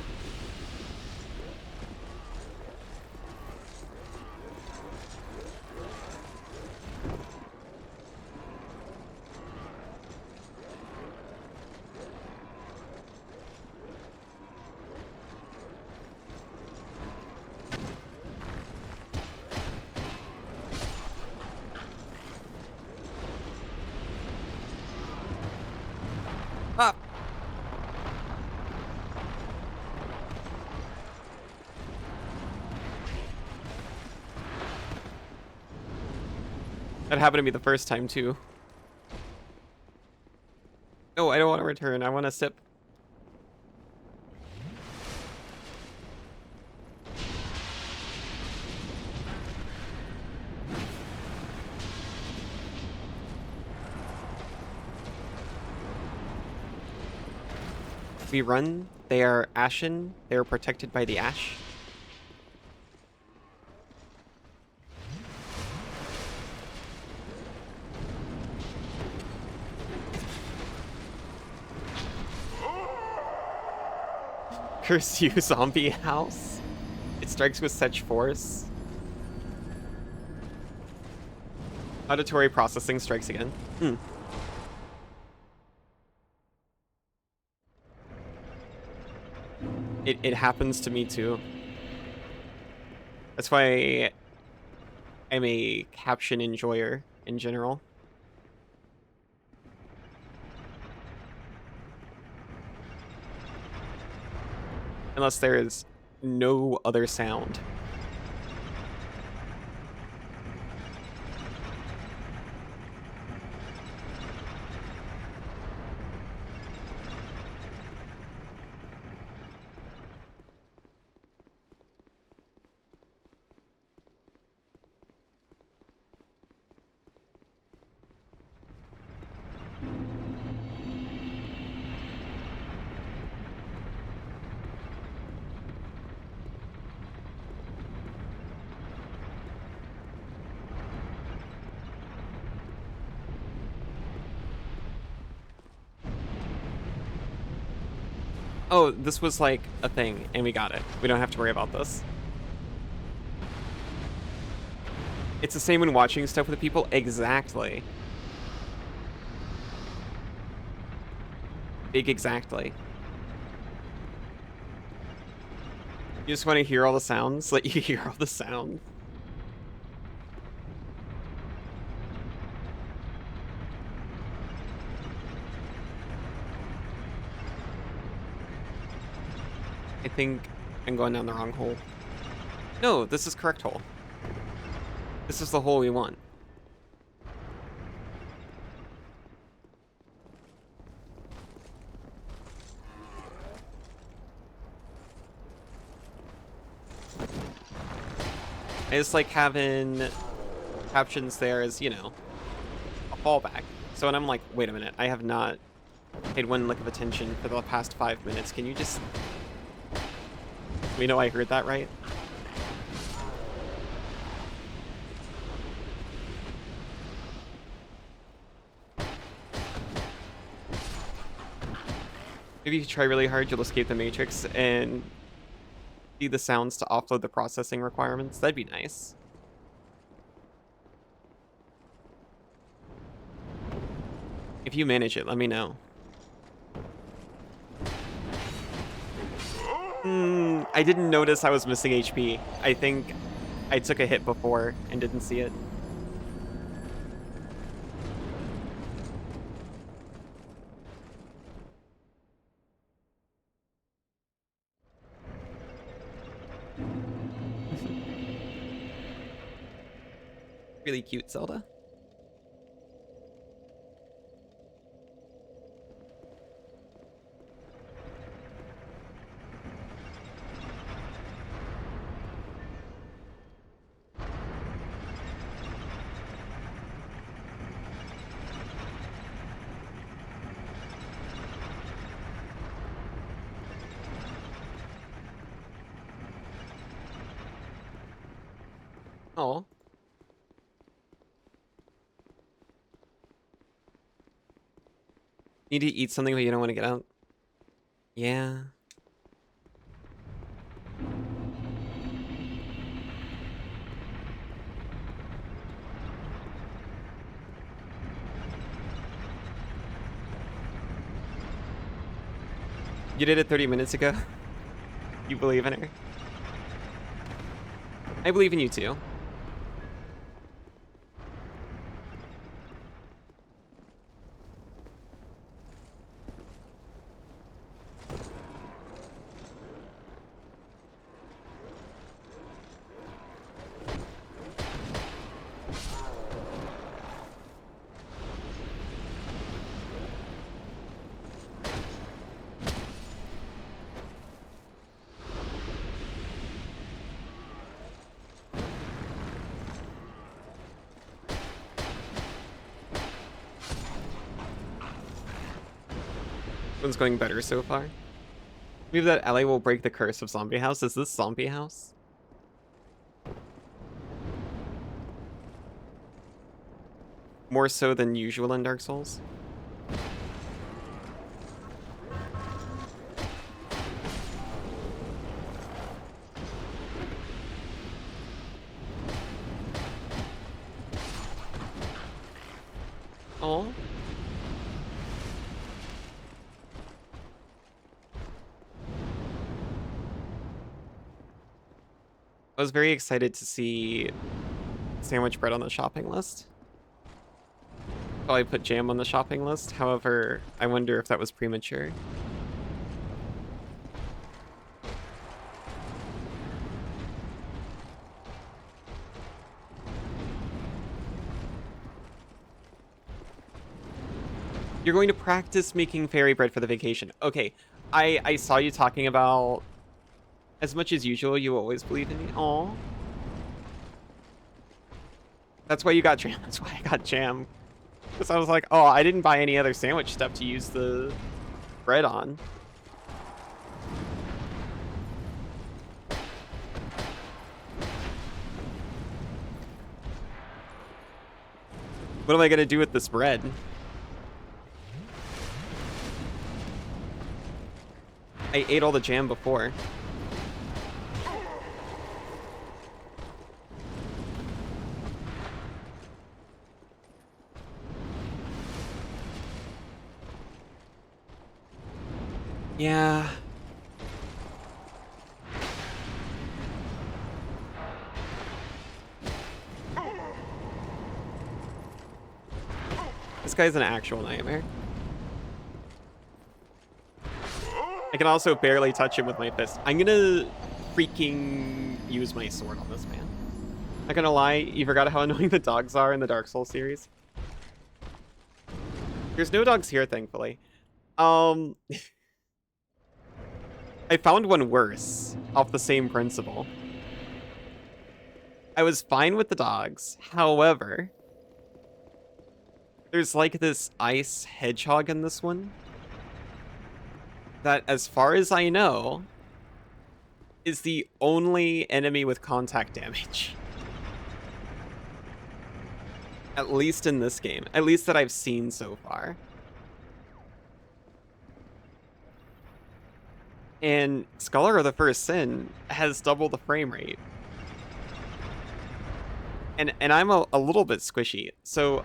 Ah! That happened to me the first time, too. No, I don't want to return. I want to sip. We run. They are ashen. They are protected by the ash. Curse you, zombie house. It strikes with such force. Auditory processing strikes again. It happens to me too. That's why I'm a caption enjoyer in general. Unless there is no other sound. Oh, this was like a thing, and we got it. We don't have to worry about this. It's the same when watching stuff with people. Exactly. Big exactly. You just want to hear all the sounds? Let you hear all the sounds. I think I'm going down the wrong hole. No, this is correct hole. This is the hole we want. I just like having captions there as, you know, a fallback. So when I'm like, wait a minute, I have not paid one lick of attention for the past 5 minutes. Can you just... We know I heard that right? Maybe if you try really hard, you'll escape the matrix and see the sounds to offload the processing requirements. That'd be nice. If you manage it, let me know. I didn't notice I was missing HP. I think I took a hit before and didn't see it. Really cute, Zelda. Oh. Need to eat something but you don't want to get out? Yeah. You did it 30 minutes ago? You believe in her? I believe in you too. One's going better so far. Maybe that alley will break the curse of Zombie House. Is this Zombie House? More so than usual in Dark Souls? Oh. I was very excited to see sandwich bread on the shopping list. Probably put jam on the shopping list. However, I wonder if that was premature. You're going to practice making fairy bread for the vacation. Okay, I saw you talking about as much as usual, you always believe in me. Aw. That's why you got jam. That's why I got jam. Because I was like, oh, I didn't buy any other sandwich stuff to use the bread on. What am I going to do with this bread? I ate all the jam before. Yeah. This guy's an actual nightmare. I can also barely touch him with my fist. I'm gonna freaking use my sword on this man. Not gonna lie, you forgot how annoying the dogs are in the Dark Souls series. There's no dogs here, thankfully. I found one worse, off the same principle. I was fine with the dogs, however, there's like this ice hedgehog in this one that, as far as I know, is the only enemy with contact damage. At least in this game. At least that I've seen so far. And Scholar of the First Sin has double the frame rate. And I'm a little bit squishy. So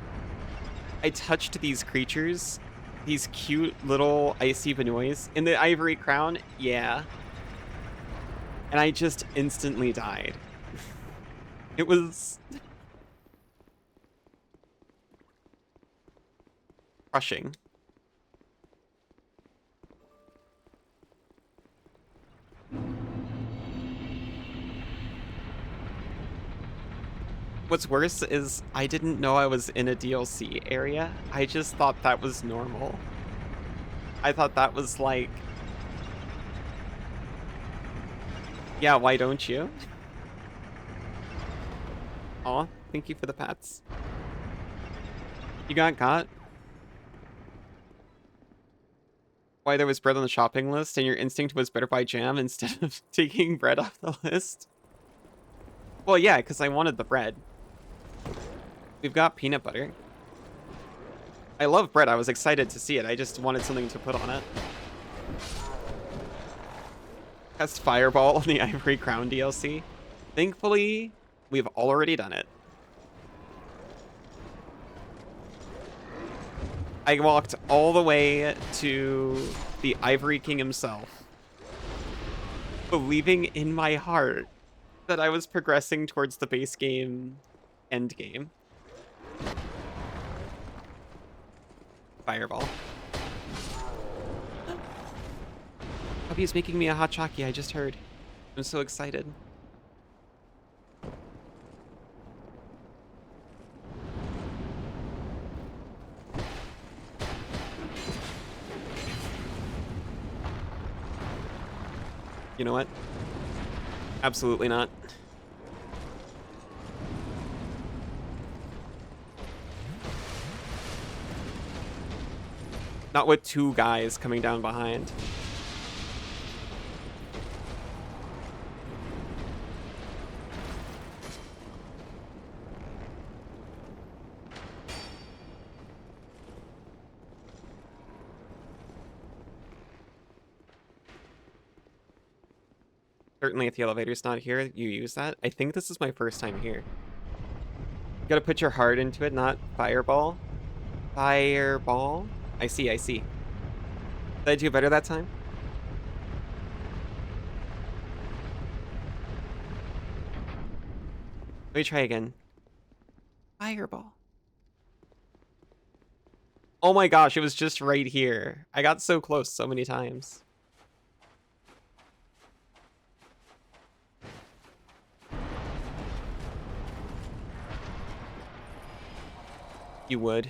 I touched these creatures, these cute little icy Vinoys in the ivory crown. Yeah. And I just instantly died. It was crushing. What's worse is I didn't know I was in a DLC area. I just thought that was normal. I thought that was like, yeah, why don't you? Aw, thank you for the pats. You got? Why there was bread on the shopping list and your instinct was better buy jam instead of taking bread off the list? Well, yeah, because I wanted the bread. We've got peanut butter. I love bread. I was excited to see it. I just wanted something to put on it. Cast Fireball on the Ivory Crown DLC. Thankfully, we've already done it. I walked all the way to the Ivory King himself, believing in my heart that I was progressing towards the base game end game. Fireball. Puppy's making me a hot chockey, I just heard. I'm so excited. You know what? Absolutely not. Not with two guys coming down behind. Certainly if the elevator's not here, you use that. I think this is my first time here. You gotta put your heart into it, not fireball. Fireball? I see. Did I do better that time? Let me try again. Fireball. Oh my gosh, it was just right here. I got so close so many times. You would.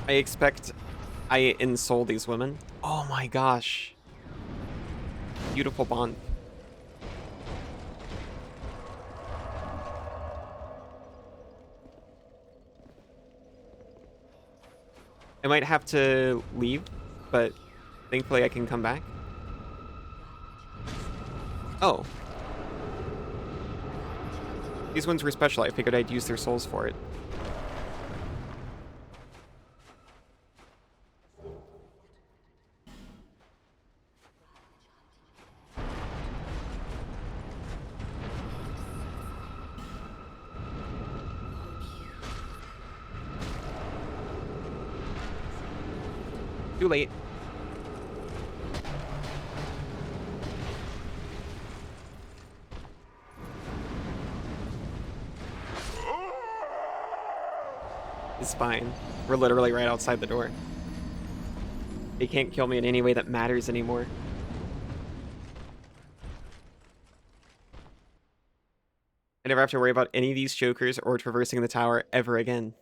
I expect I insult these women. Oh my gosh. Beautiful bond. I might have to leave, but thankfully I can come back. Oh. These ones were special. I figured I'd use their souls for it. Too late. It's fine. We're literally right outside the door. They can't kill me in any way that matters anymore. I never have to worry about any of these jokers or traversing the tower ever again.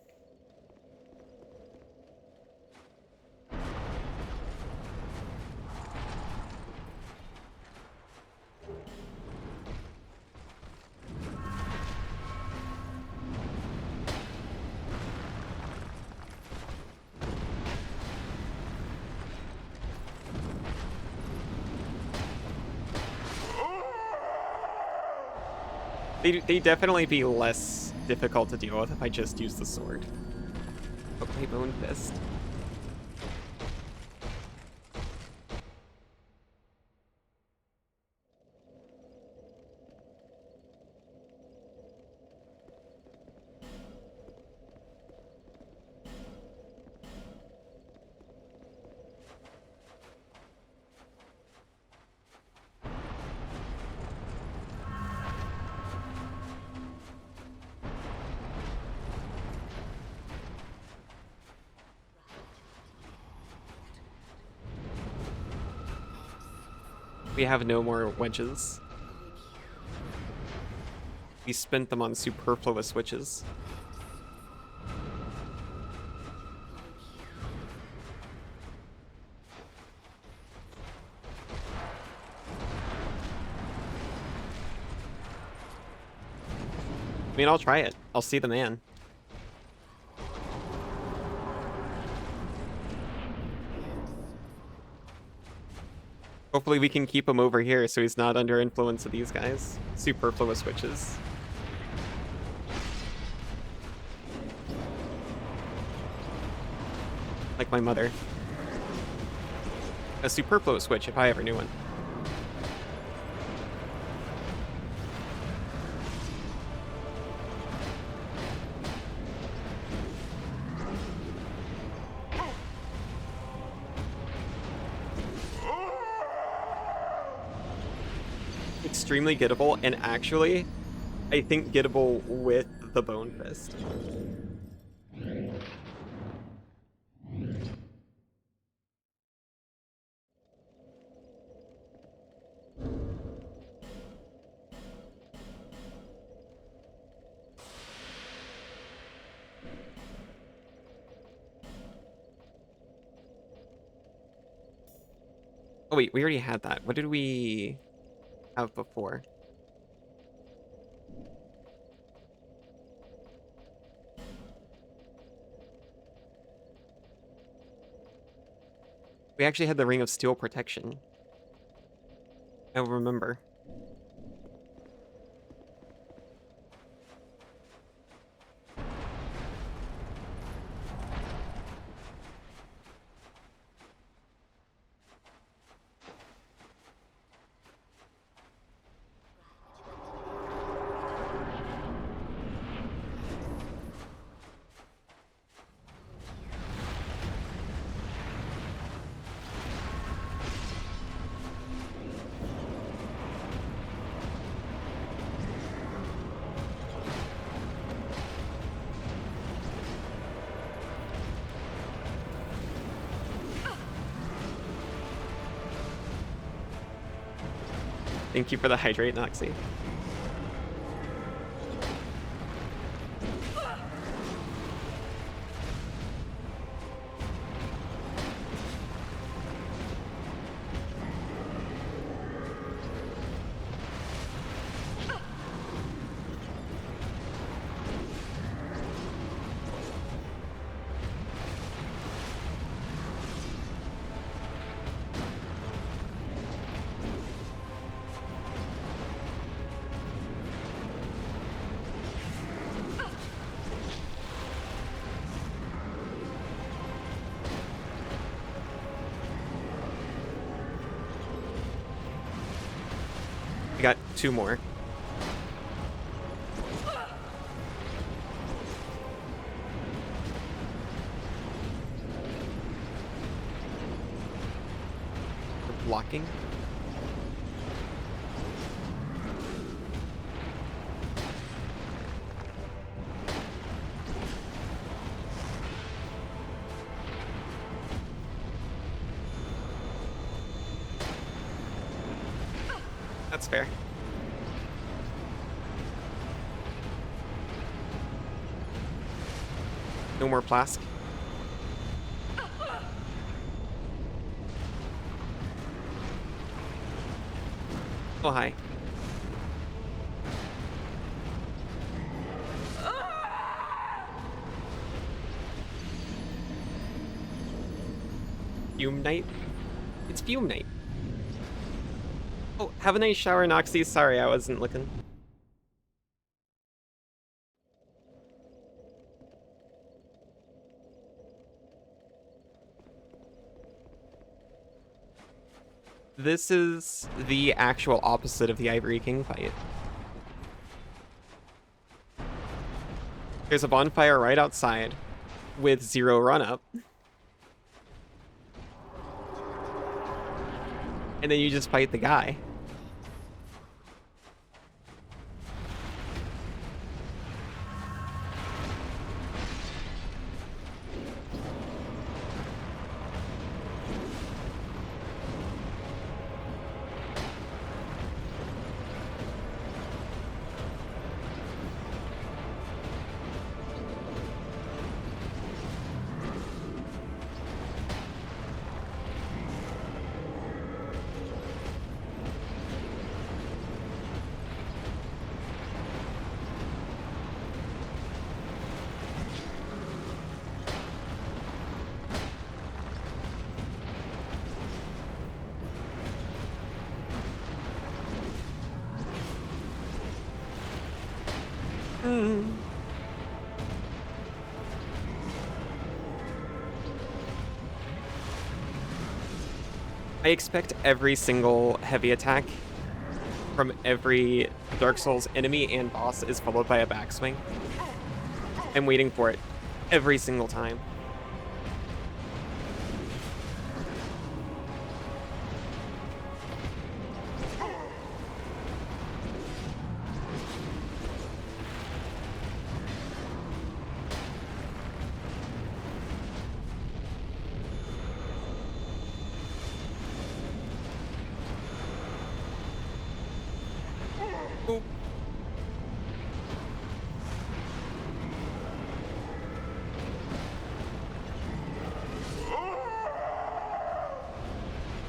They'd definitely be less difficult to deal with if I just used the sword. Okay, Bone Fist. We have no more wedges. We spent them on superfluous witches. I mean, I'll try it. I'll see the man. Hopefully we can keep him over here so he's not under influence of these guys. Superfluous witches. Like my mother. A superfluous witch if I ever knew one. Extremely gettable, and actually, I think gettable with the Bone Fist. Oh wait, we already had that. What did we have before? We actually had the Ring of Steel protection. I remember. Thank you for the hydrate, Noxie. We got 2 more. blocking. That's fair. No more Plask. Oh, hi. Fume Night? It's Fume Night. Oh, have a nice shower, Noxie. Sorry, I wasn't looking. This is the actual opposite of the Ivory King fight. There's a bonfire right outside with 0 run-up. And then you just fight the guy. I expect every single heavy attack from every Dark Souls enemy and boss is followed by a backswing. I'm waiting for it every single time.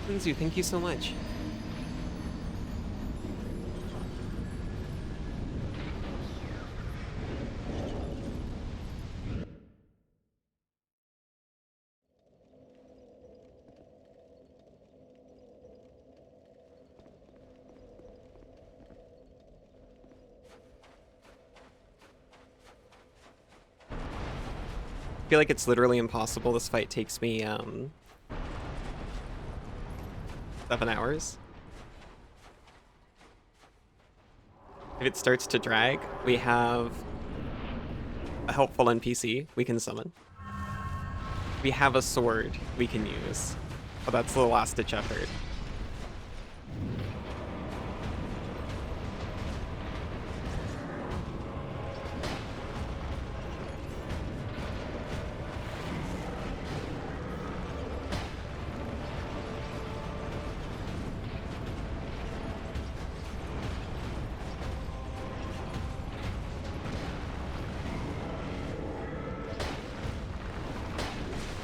Lindsay, thank you so much. I feel like it's literally impossible. This fight takes me 7 hours. If it starts to drag, we have a helpful NPC we can summon. We have a sword we can use. Oh, that's the last-ditch effort.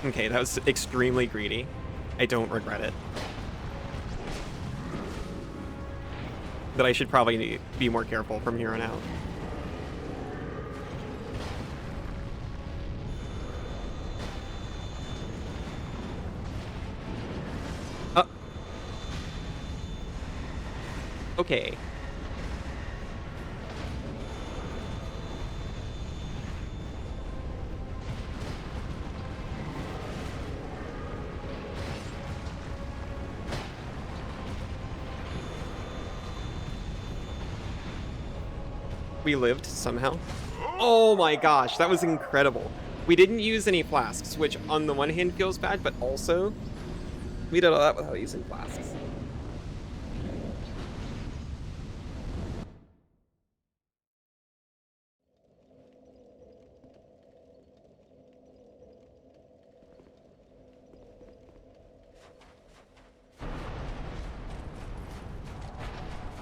Okay, that was extremely greedy. I don't regret it. But I should probably be more careful from here on out. Okay. We lived somehow. Oh my gosh, that was incredible. We didn't use any flasks, which on the one hand feels bad, but also we did all that without using flasks.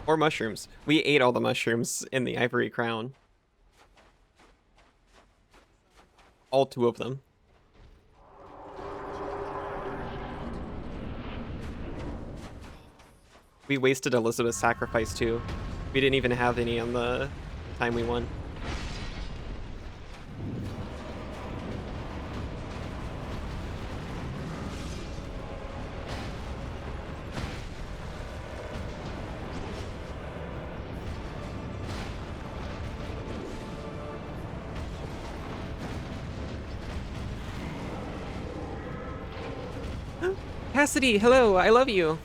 Or mushrooms. We ate all the mushrooms in the Ivory Crown. All 2 of them. We wasted Elizabeth's sacrifice too. We didn't even have any on the time we won. Cassidy, hello, I love you.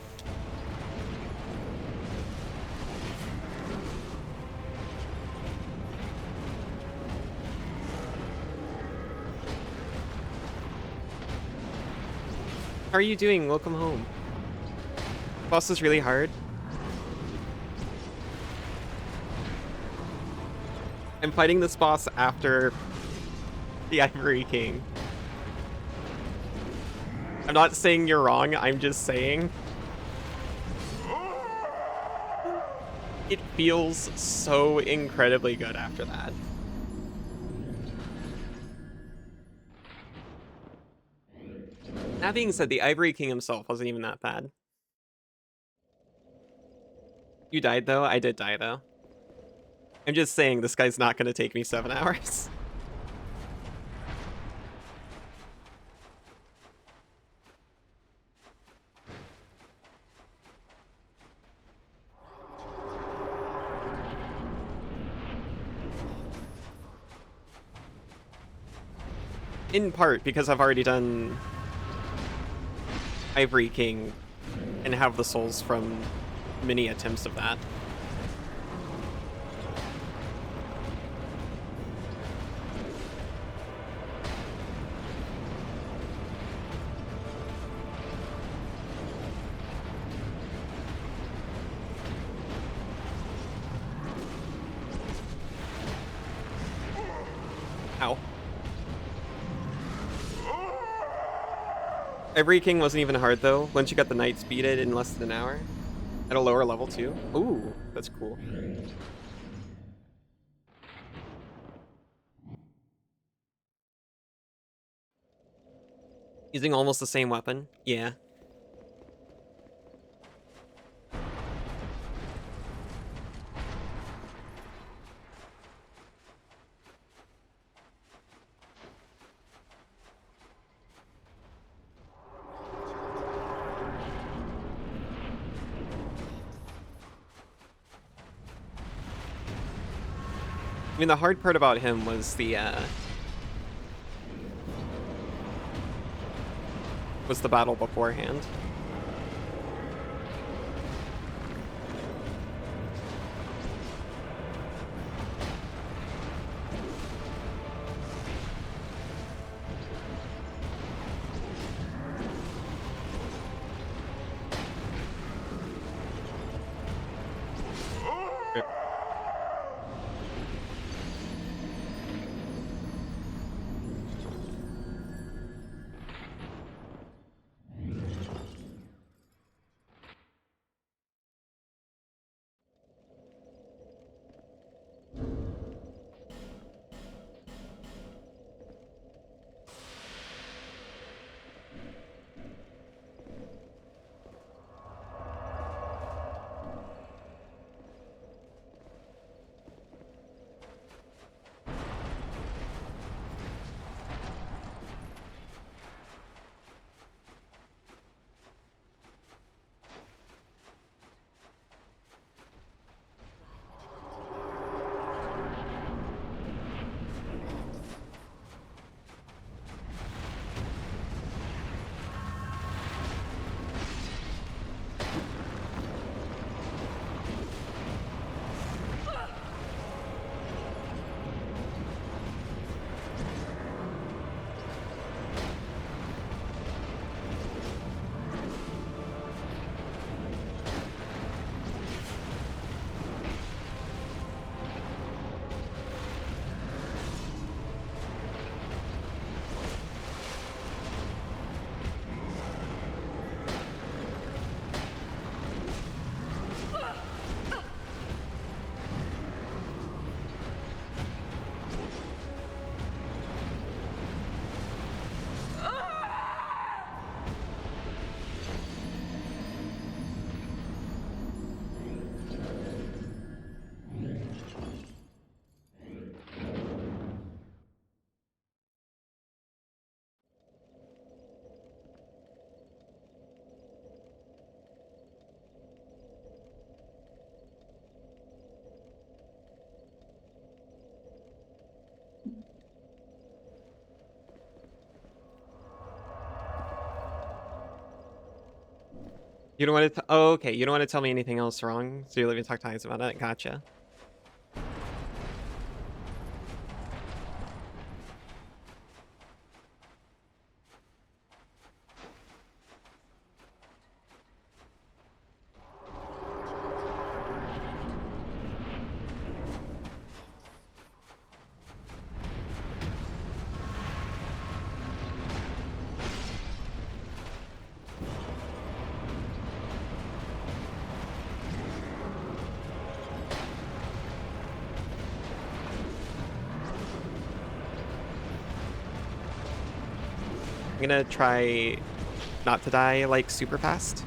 How are you doing? Welcome home. Boss is really hard. I'm fighting this boss after the Ivory King. I'm not saying you're wrong, I'm just saying it feels so incredibly good after that. That being said, the Ivory King himself wasn't even that bad. You died though? I did die though. I'm just saying this guy's not gonna take me 7 hours. In part because I've already done Ivory King and have the souls from many attempts of that. Ow. Ivory King wasn't even hard though. Once you got the Knights beat it in less than an hour. At a lower level too. Ooh, that's cool. Using almost the same weapon? Yeah. I mean, the hard part about him was the battle beforehand. You don't want to... Oh, okay. You don't want to tell me anything else wrong, so you let me talk to Eyes about it. Gotcha. I'm gonna try not to die, like, super fast.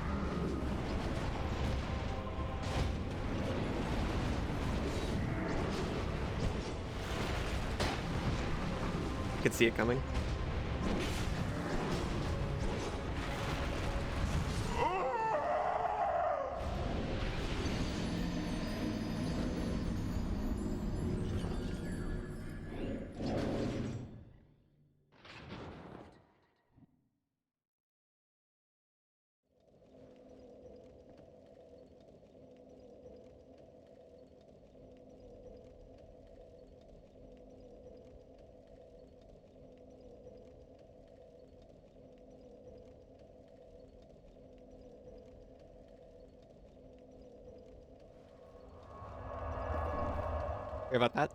I could see it coming. Sorry about that.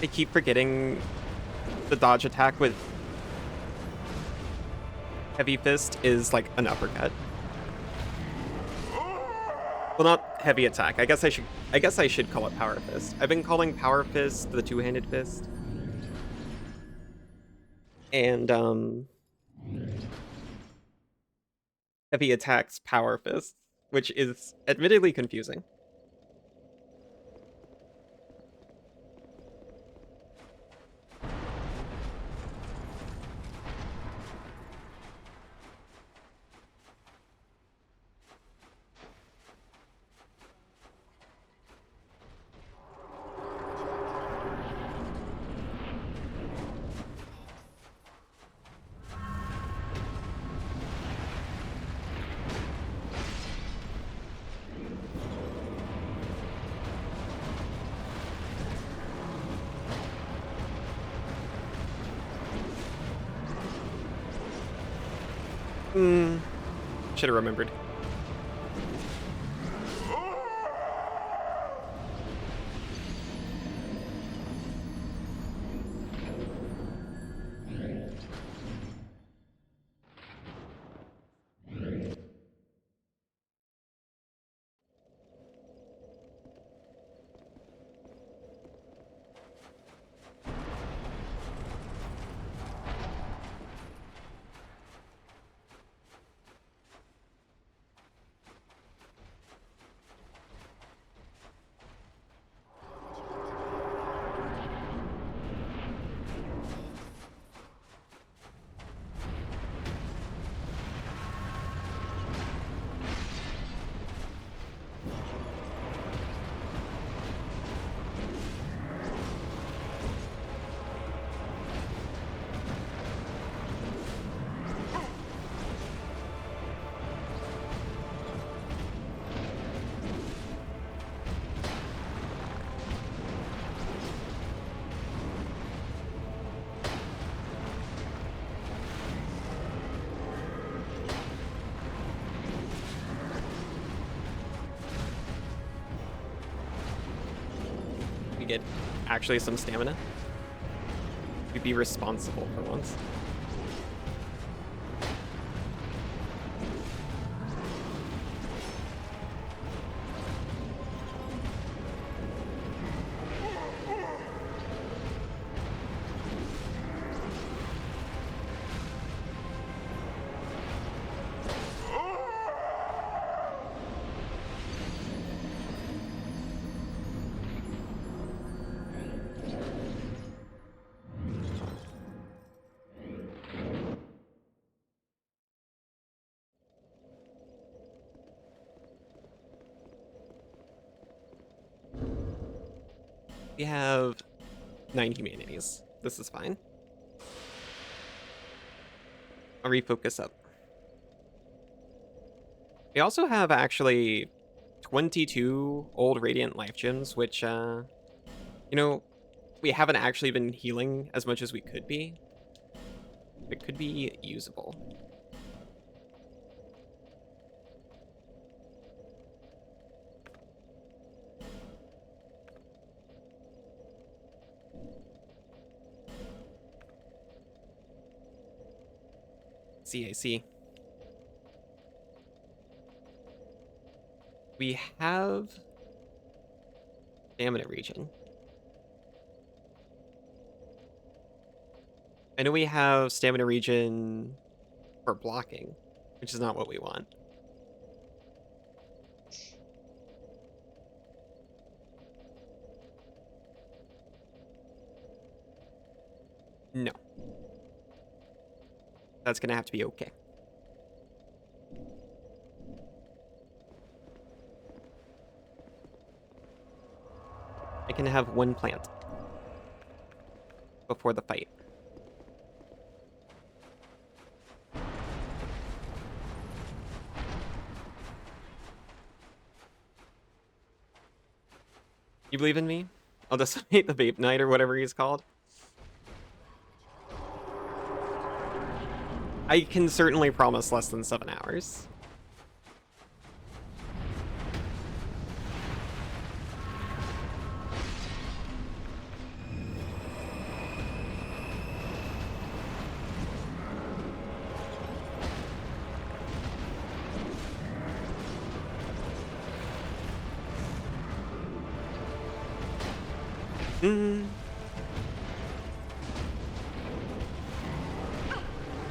I keep forgetting the dodge attack with Heavy Fist is like an uppercut. Well, not heavy attack. I guess I should call it Power Fist. I've been calling Power Fist the two-handed fist. And heavy attacks Power Fist, which is admittedly confusing. Should have remembered. Get actually some stamina. You'd be responsible for once. We have 9 humanities. This is fine. I'll refocus up. We also have actually 22 old Radiant Life Gems, which, you know, we haven't actually been healing as much as we could be. It could be usable. I see. We have Stamina Region. I know we have Stamina Region for blocking, which is not what we want. No. That's gonna have to be okay. I can have 1 plant before the fight. You believe in me? I'll decimate the Vape Knight or whatever he's called. I can certainly promise less than 7 hours.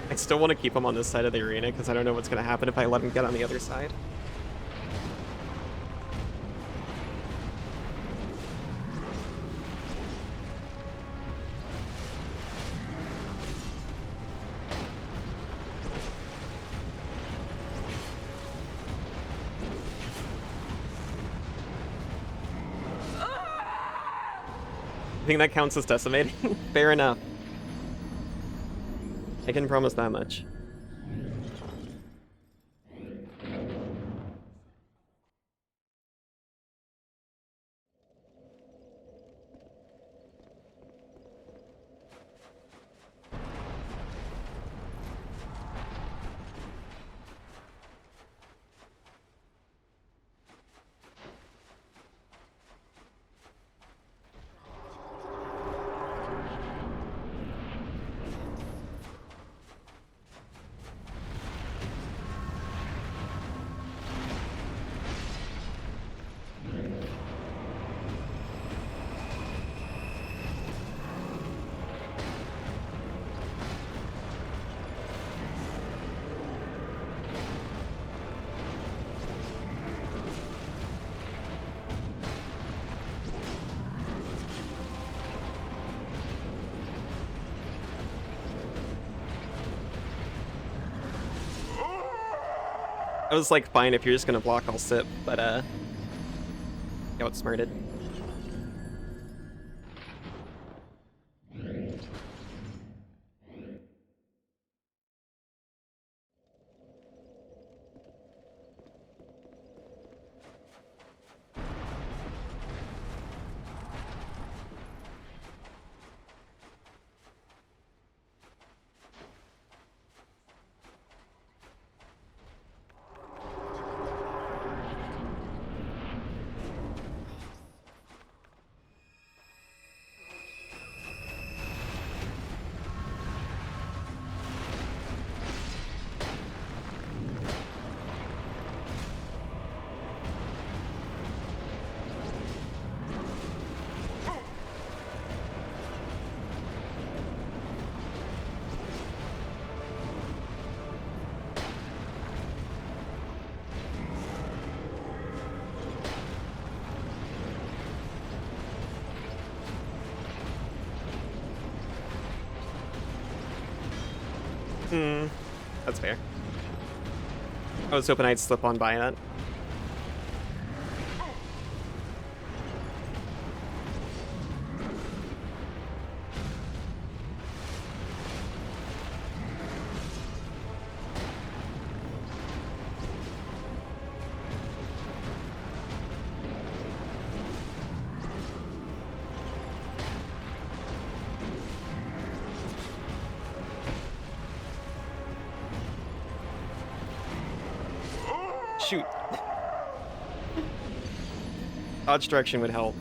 I still want to keep him on this side of the arena because I don't know what's going to happen if I let him get on the other side. I think that counts as decimating. Fair enough. I can promise that much. I was like, fine, if you're just gonna block, I'll sip, but, got outsmarted. That's fair. I was hoping I'd slip on by that. Shoot. Dodge direction would help.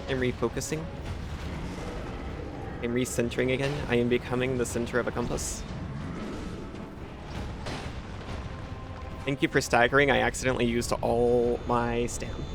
I'm refocusing. I'm recentering again. I am becoming the center of a compass. Thank you for staggering. I accidentally used all my stam.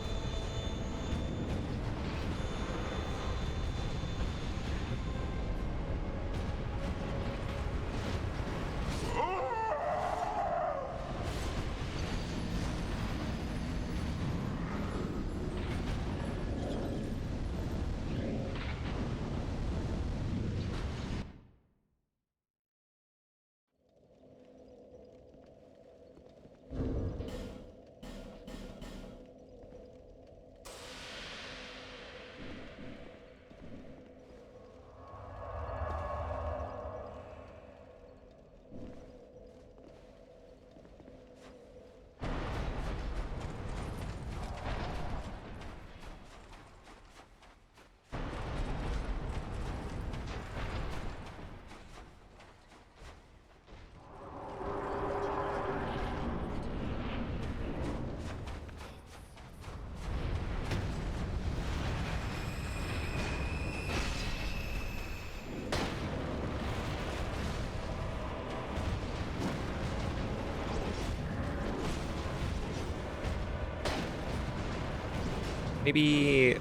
Maybe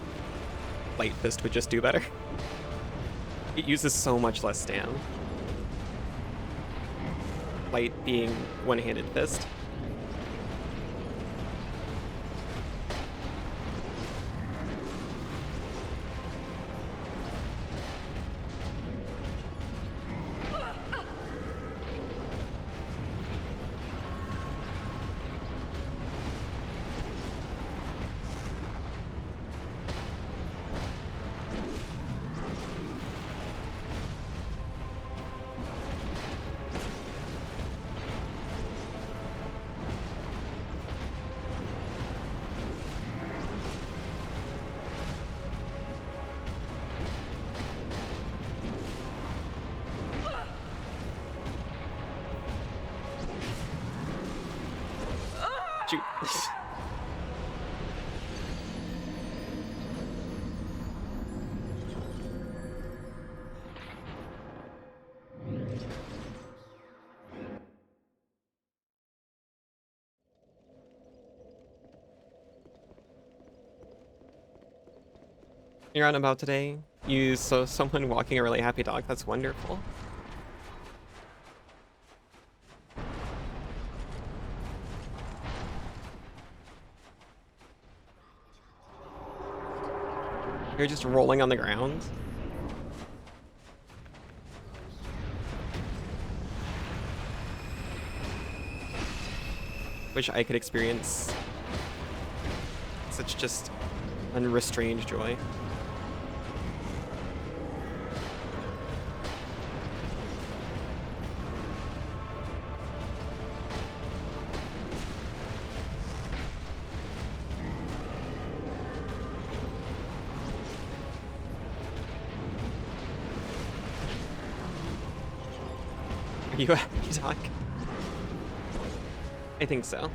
Light Fist would just do better. It uses so much less stam. Light being one-handed fist. Shoot. You're on about today? You saw someone walking a really happy dog? That's wonderful. You're just rolling on the ground? Wish I could experience such just unrestrained joy. Are you a happy dog? I think so.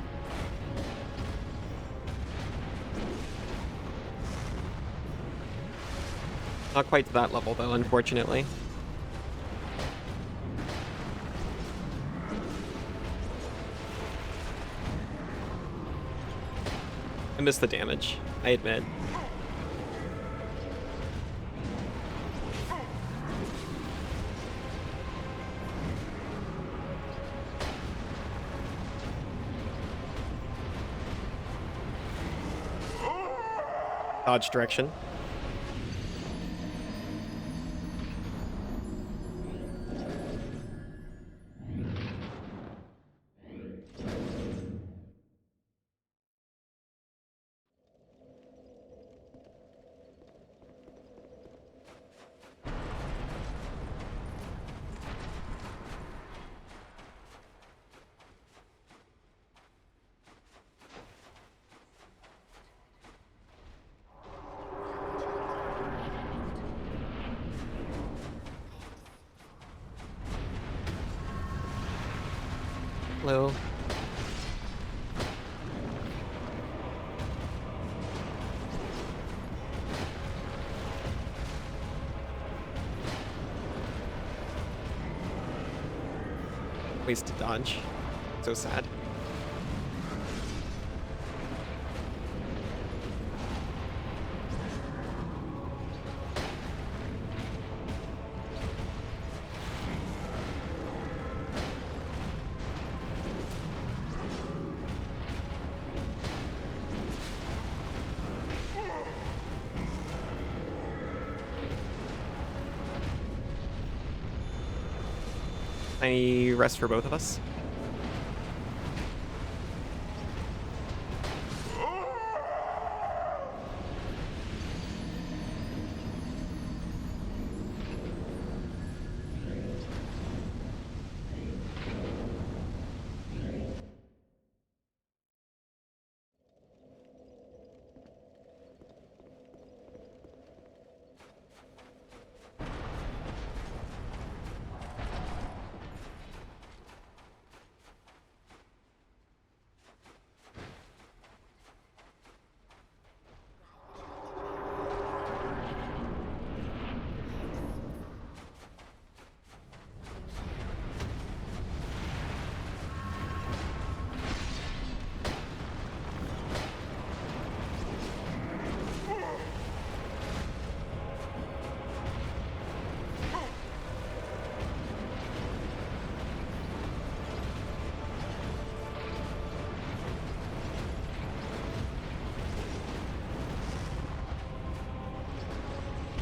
Not quite to that level, though, unfortunately. I missed the damage, I admit. Dodge direction. Hello. Wasted dodge. So sad. Any rest for both of us?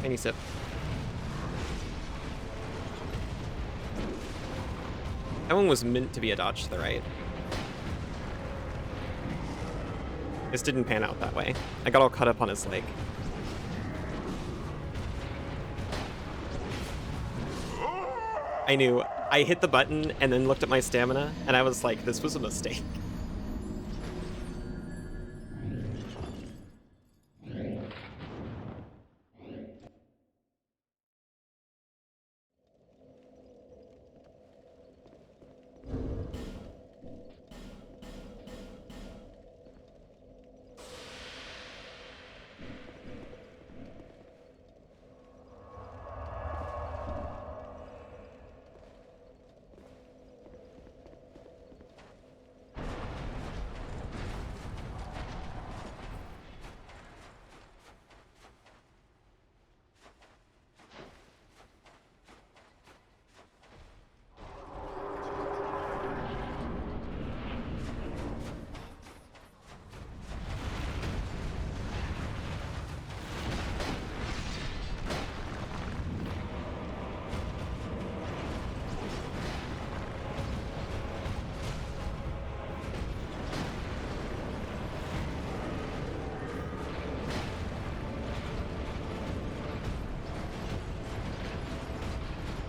Any sip. That one was meant to be a dodge to the right. This didn't pan out that way. I got all caught up on his leg. I knew. I hit the button and then looked at my stamina, and I was like, this was a mistake.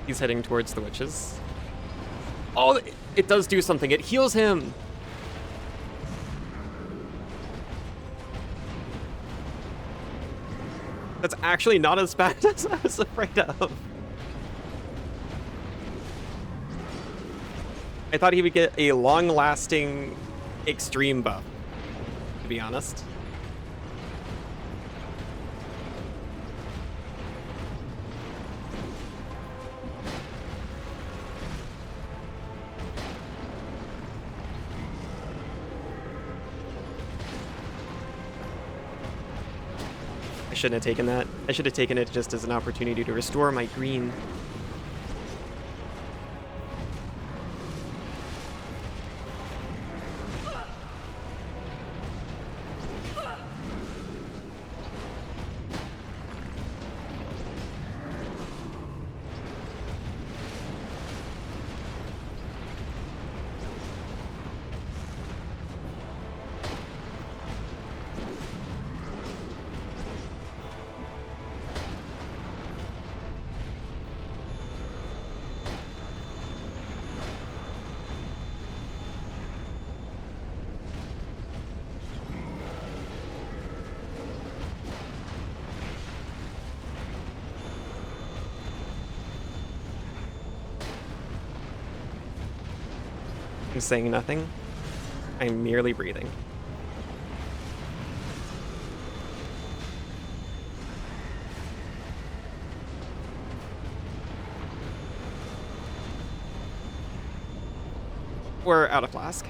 He's heading towards the witches. Oh, it does do something. It heals him. That's actually not as bad as I was afraid of. I thought he would get a long-lasting extreme buff, to be honest. shouldn't have taken that. I should have taken it just as an opportunity to restore my green. I'm saying nothing. I'm merely breathing. We're out of flask.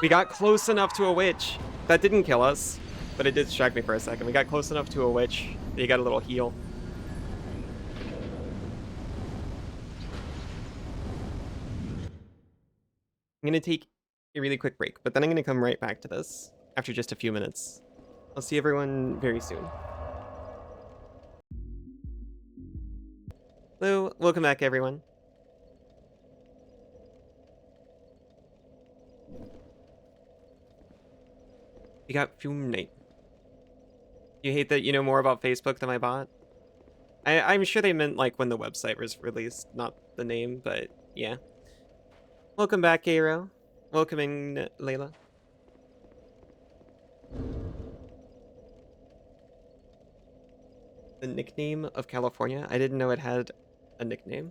We got close enough to a witch. That didn't kill us, but it did distract me for a second. We got close enough to a witch that you got a little heal. I'm going to take a really quick break, but then I'm going to come right back to this after just a few minutes. I'll see everyone very soon. Hello, welcome back, everyone. We got Fuming. You hate that you know more about Facebook than my bot? I'm sure they meant like when the website was released, not the name, but yeah. Welcome back, Aero. Welcoming Layla. The nickname of California? I didn't know it had a nickname.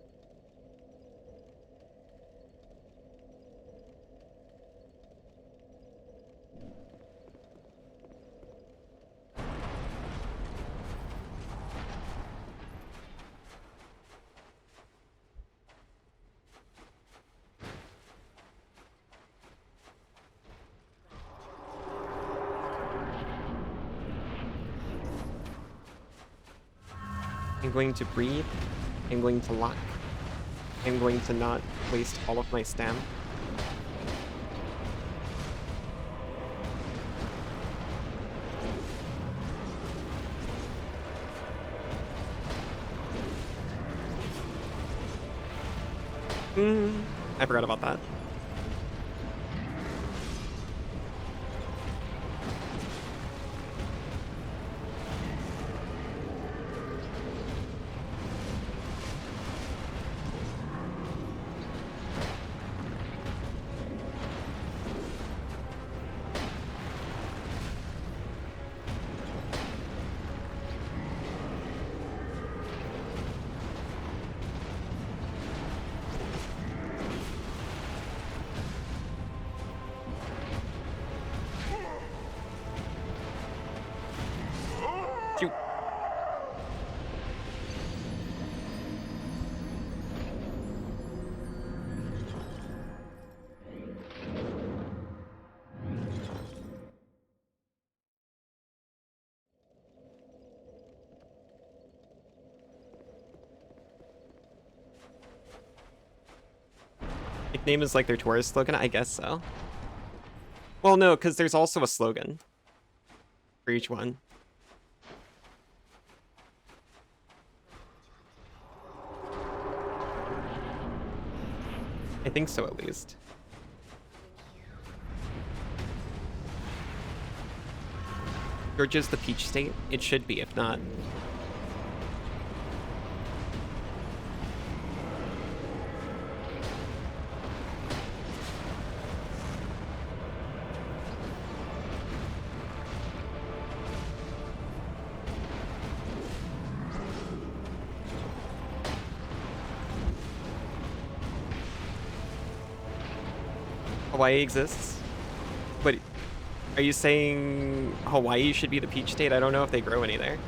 I'm going to breathe. I'm going to lock. I'm going to not waste all of my stam. I forgot about that. Shoot. Nickname is like their tourist slogan? I guess so. Well, no, because there's also a slogan for each one. I think so, at least. Georgia's the peach state? It should be, if not. Hawaii exists? But are you saying Hawaii should be the peach state? I don't know if they grow any there.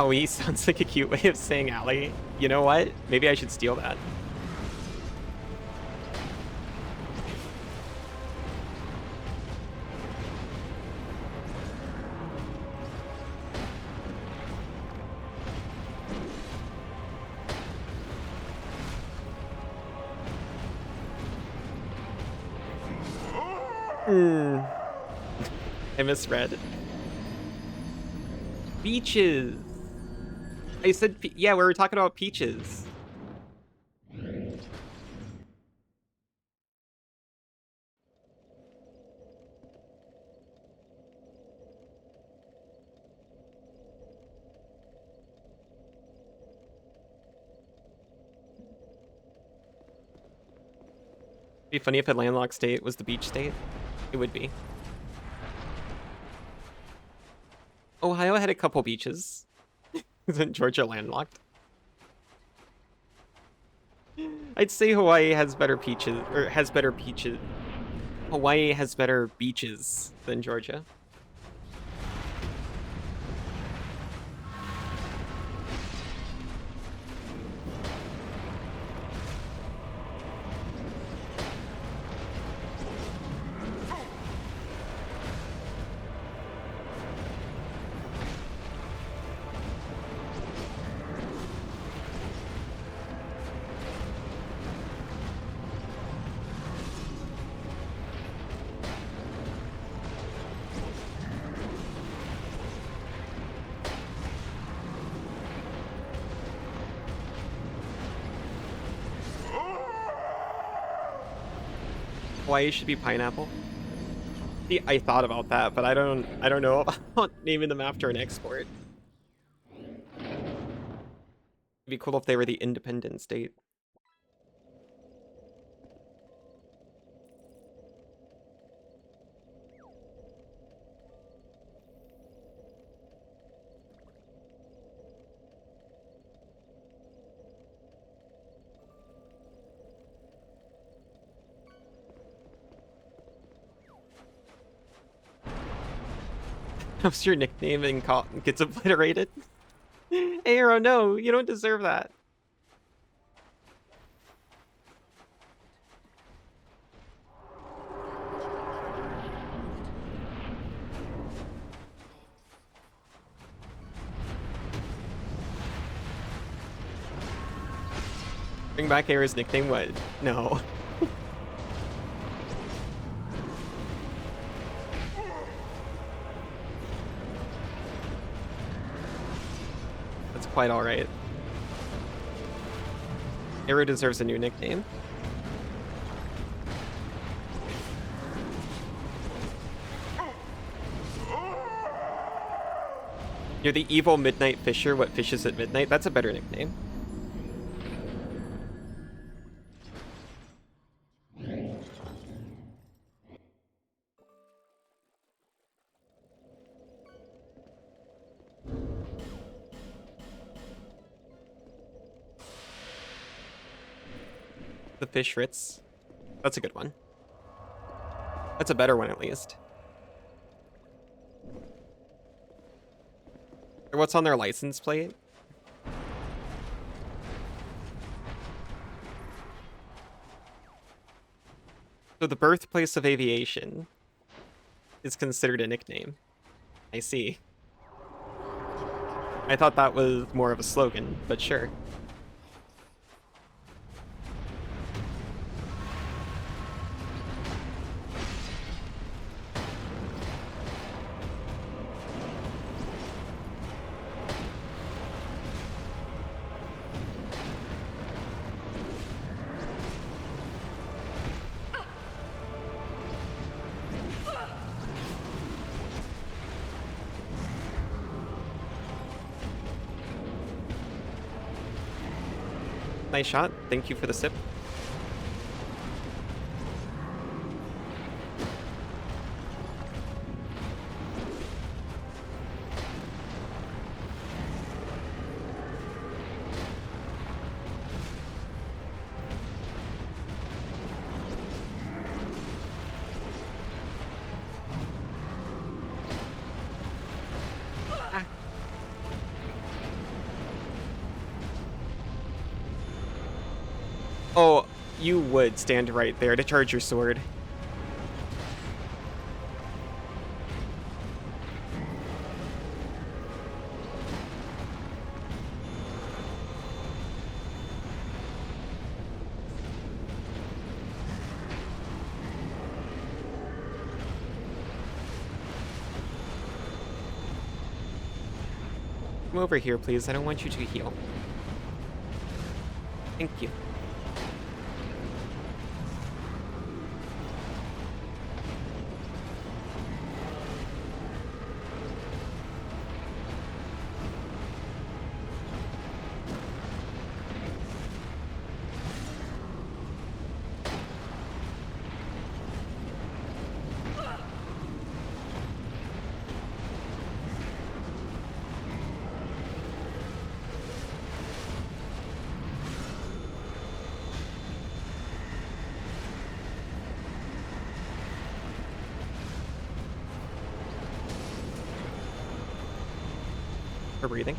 Howie sounds like a cute way of saying alley. You know what? Maybe I should steal that. I misread. Beaches. I said, yeah, we were talking about peaches. It'd be funny if a landlocked state was the beach state. It would be. Ohio had a couple beaches. Isn't Georgia landlocked? I'd say Hawaii has better peaches, or has better peaches. Hawaii has better beaches than Georgia. Hawaii should be pineapple. See, I thought about that, but I don't know about naming them after an export. It'd be cool if they were the independent state. How's your nickname and gets obliterated? Arrow, no, you don't deserve that. Bring back Arrow's nickname, what? No. Quite all right. Arrow deserves a new nickname. You're the evil midnight fisher. What fishes at midnight? That's a better nickname. The fish Ritz. That's a good one. That's a better one, at least. Or what's on their license plate? So the birthplace of aviation is considered a nickname. I see. I thought that was more of a slogan, but sure. Nice shot. Thank you for the sip. Oh, you would stand right there to charge your sword. Come over here, please. I don't want you to heal. Thank you. For breathing.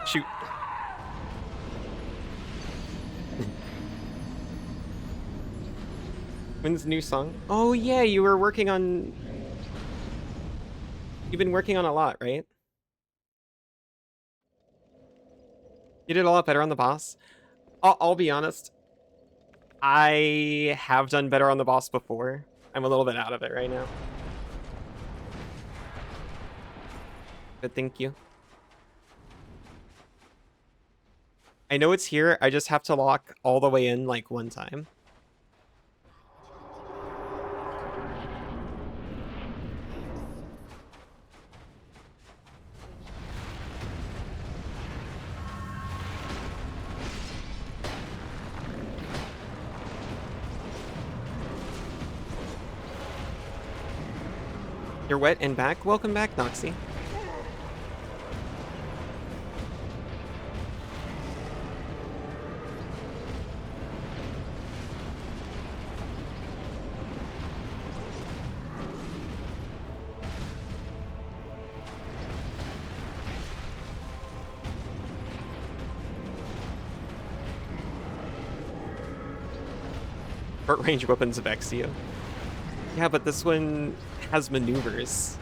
Shoot. When's the new song? Oh yeah, you were working on... You've been working on a lot, right? You did a lot better on the boss. I'll be honest. I have done better on the boss before. I'm a little bit out of it right now. But thank you. I know it's here. I just have to lock all the way in like one time. You're wet and back. Welcome back, Noxie. Short range weapons of Exio. Yeah, but this one has maneuvers.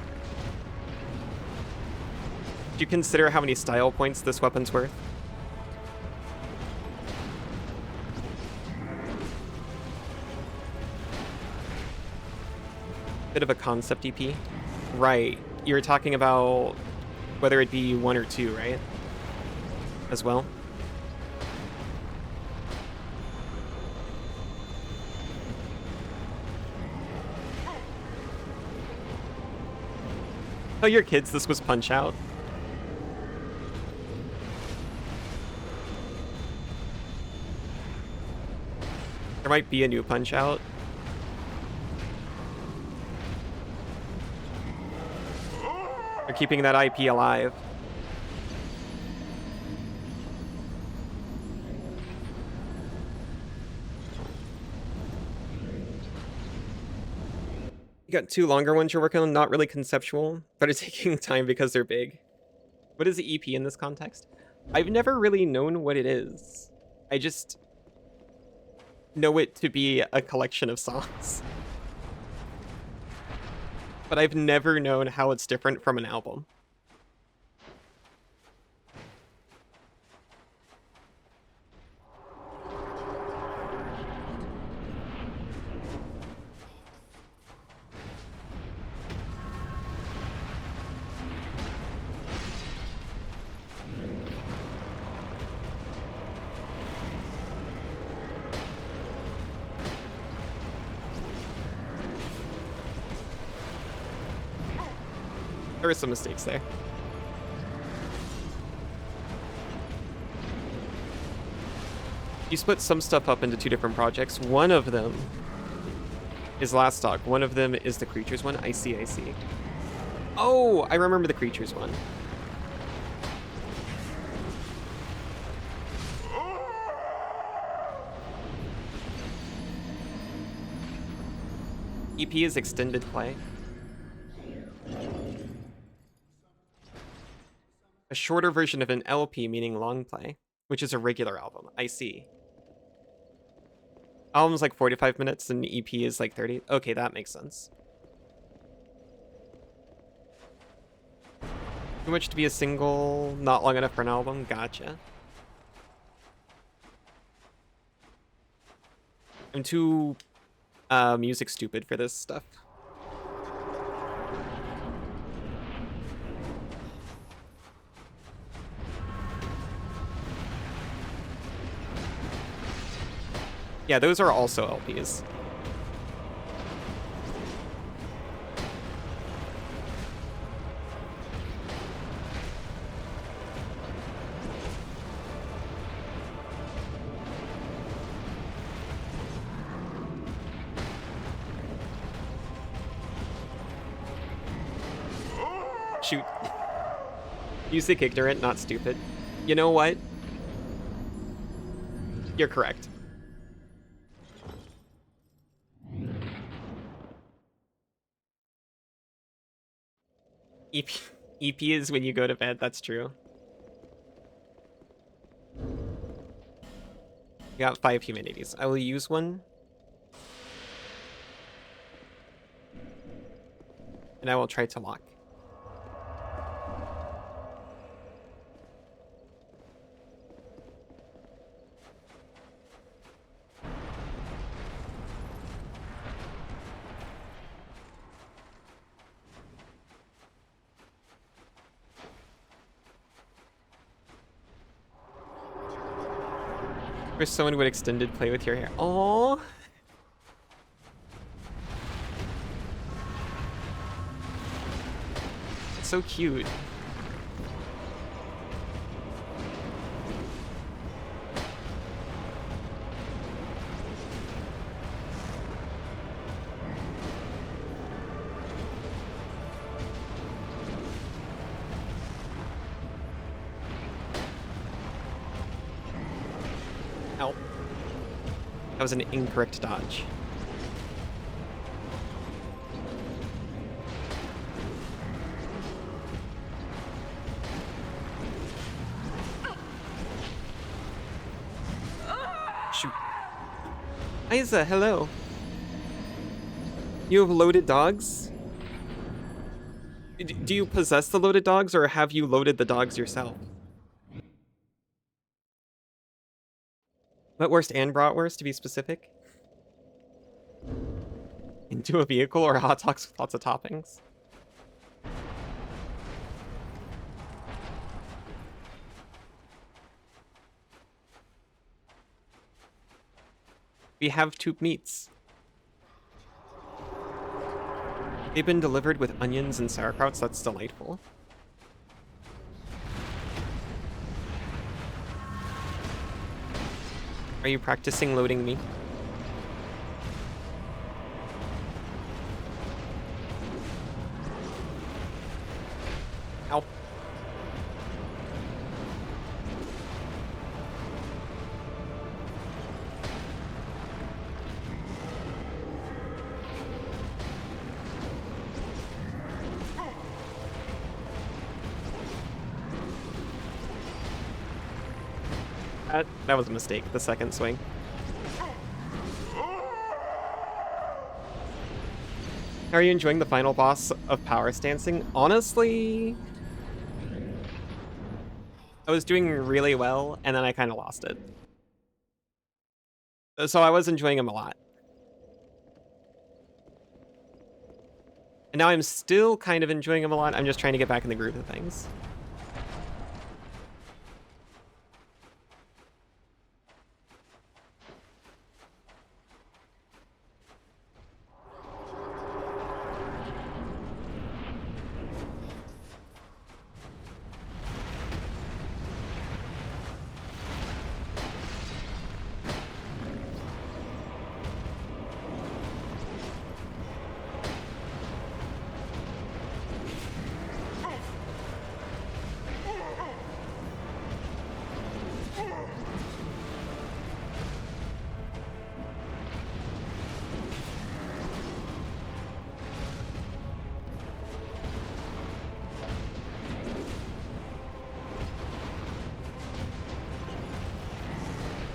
Do you consider how many style points this weapon's worth? Bit of a concept EP. Right. You're talking about whether it be 1 or 2, right? As well. Oh, your kids, this was Punch Out. There might be a new Punch Out. They're keeping that IP alive. You got 2 longer ones you're working on, not really conceptual, but are taking time because they're big. What is the EP in this context? I've never really known what it is. I just know it to be a collection of songs. But I've never known how it's different from an album. There were some mistakes there. You split some stuff up into 2 different projects. One of them is Last Stock. One of them is the Creatures one. I see, I see. Oh, I remember the Creatures one. EP is extended play. A shorter version of an LP, meaning long play, which is a regular album. I see. Album's like 45 minutes and EP is like 30. Okay, that makes sense. Too much to be a single, not long enough for an album. Gotcha. I'm too music stupid for this stuff. Yeah, those are also LPs. Shoot. Music ignorant, not stupid. You know what? You're correct. EP, EP is when you go to bed, that's true. We got 5 humanities. I will use one. And I will try to lock. Wish someone would extended play with your hair. Oh, so cute. Help. That was an incorrect dodge. Shoot. Isa, hello. You have loaded dogs? Do you possess the loaded dogs, or have you loaded the dogs yourself? Wetwurst and bratwurst, to be specific. Into a vehicle or hot dogs with lots of toppings. We have two meats. They've been delivered with onions and sauerkrauts. That's delightful. Are you practicing loading me? Ow. That was a mistake, the second swing. How are you enjoying the final boss of Power Stancing? Honestly, I was doing really well, and then I kind of lost it. So I was enjoying him a lot. And now I'm still kind of enjoying him a lot. I'm just trying to get back in the groove of things.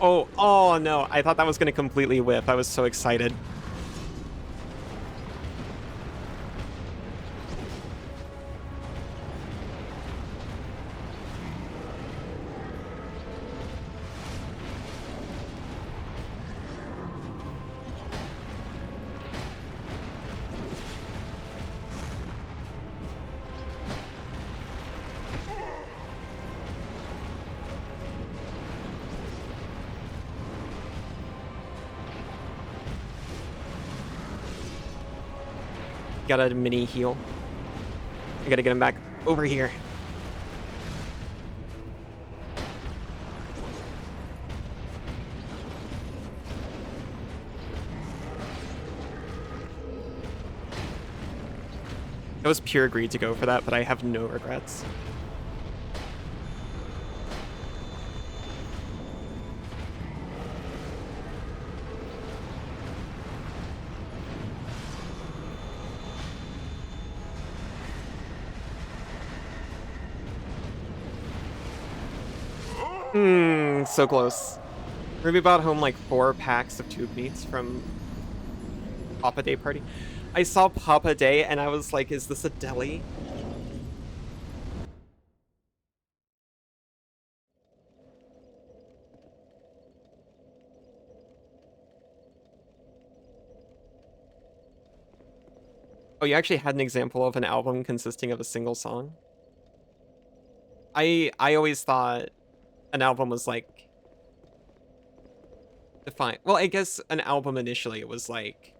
Oh no, I thought that was gonna completely whiff. I was so excited. Got a mini heal. I gotta get him back over here. That was pure greed to go for that, but I have no regrets. So close. Ruby bought home like 4 packs of tube meats from Papa Day party. I saw Papa Day and I was like, is this a deli? Oh, you actually had an example of an album consisting of a single song? I always thought an album was like defined. Well, I guess an album initially it was like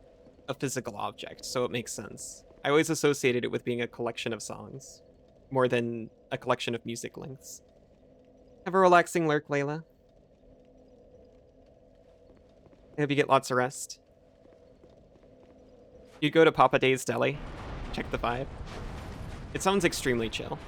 a physical object, so it makes sense. I always associated it with being a collection of songs more than a collection of music lengths. Have a relaxing lurk, Layla. I hope you get lots of rest. You'd go to Papa Day's Deli. Check the vibe. It sounds extremely chill.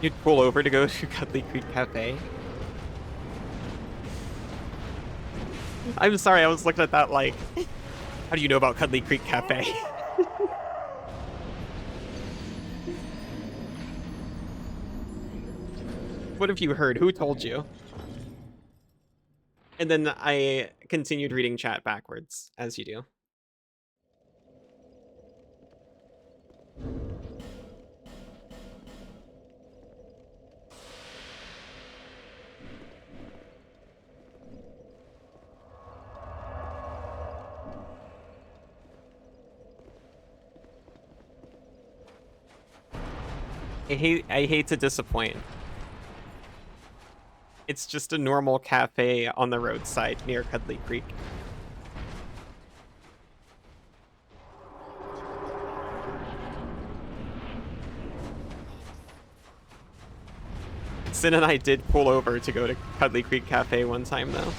You'd pull over to go to Cuddly Creek Cafe. I'm sorry, I was looking at that like, how do you know about Cuddly Creek Cafe? What have you heard? Who told you? And then I continued reading chat backwards, as you do. I hate to disappoint. It's just a normal cafe on the roadside near Cuddly Creek. Sin and I did pull over to go to Cuddly Creek Cafe one time, though.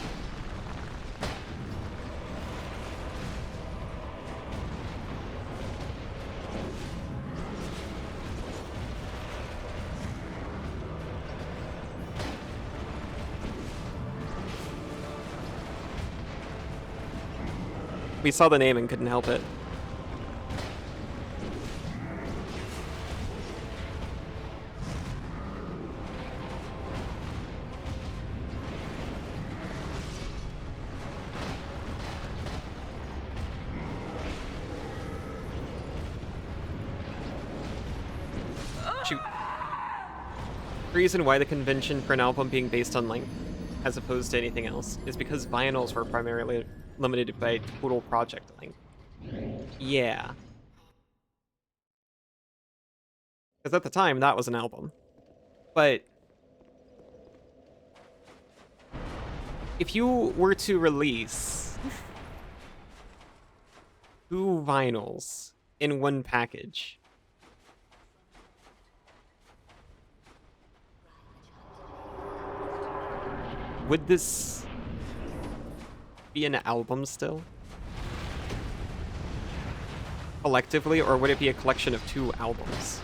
We saw the name and couldn't help it. Shoot. The reason why the convention for an album being based on length, as opposed to anything else, is because vinyls were primarily limited by total project length. Yeah. Because at the time, that was an album. But if you were to release 2 vinyls in one package, would this be an album still? Collectively, or would it be a collection of 2 albums?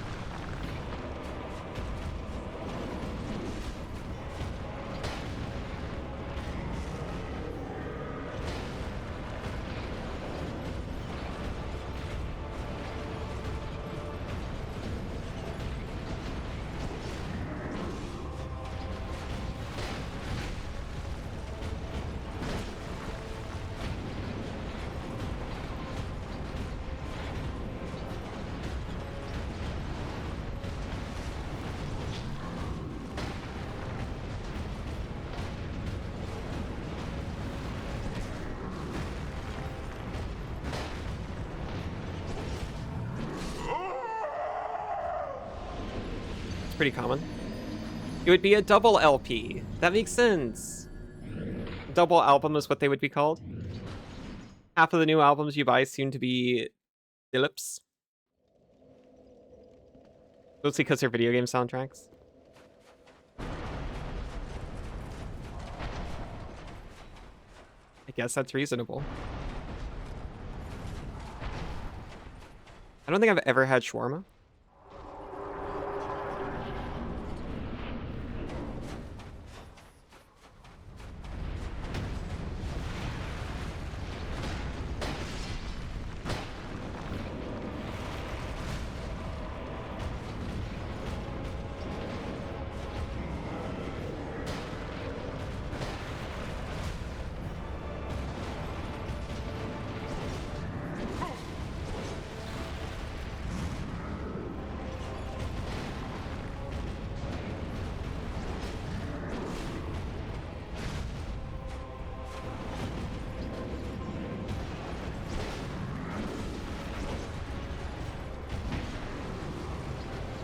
Pretty common. It would be a double LP. That makes sense. Double album is what they would be called. Half of the new albums you buy seem to be Philips. Mostly because they're video game soundtracks. I guess that's reasonable. I don't think I've ever had shawarma.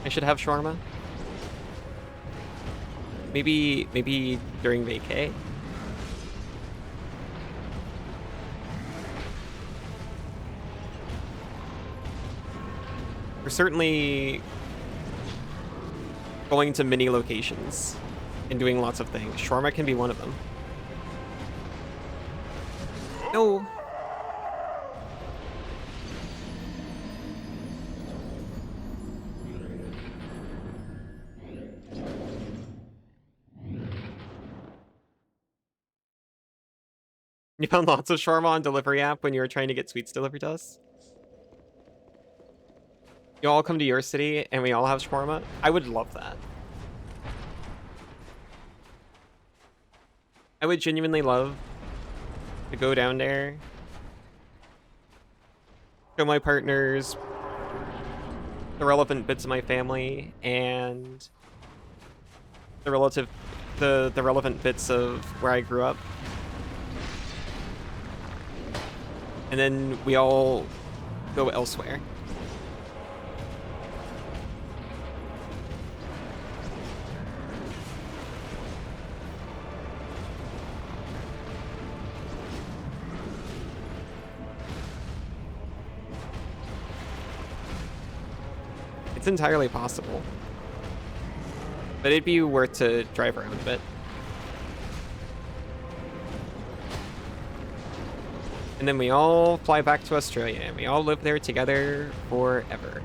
I should have shawarma. Maybe during vacay. We're certainly going to many locations and doing lots of things. Shawarma can be one of them. No. You found lots of shawarma on delivery app when you were trying to get sweets delivered to us? You all come to your city and we all have shawarma? I would love that. I would genuinely love to go down there, show my partners the relevant bits of my family and the relevant bits of where I grew up. And then we all go elsewhere. It's entirely possible. But it'd be worth to drive around a bit. And then we all fly back to Australia, and we all live there together forever.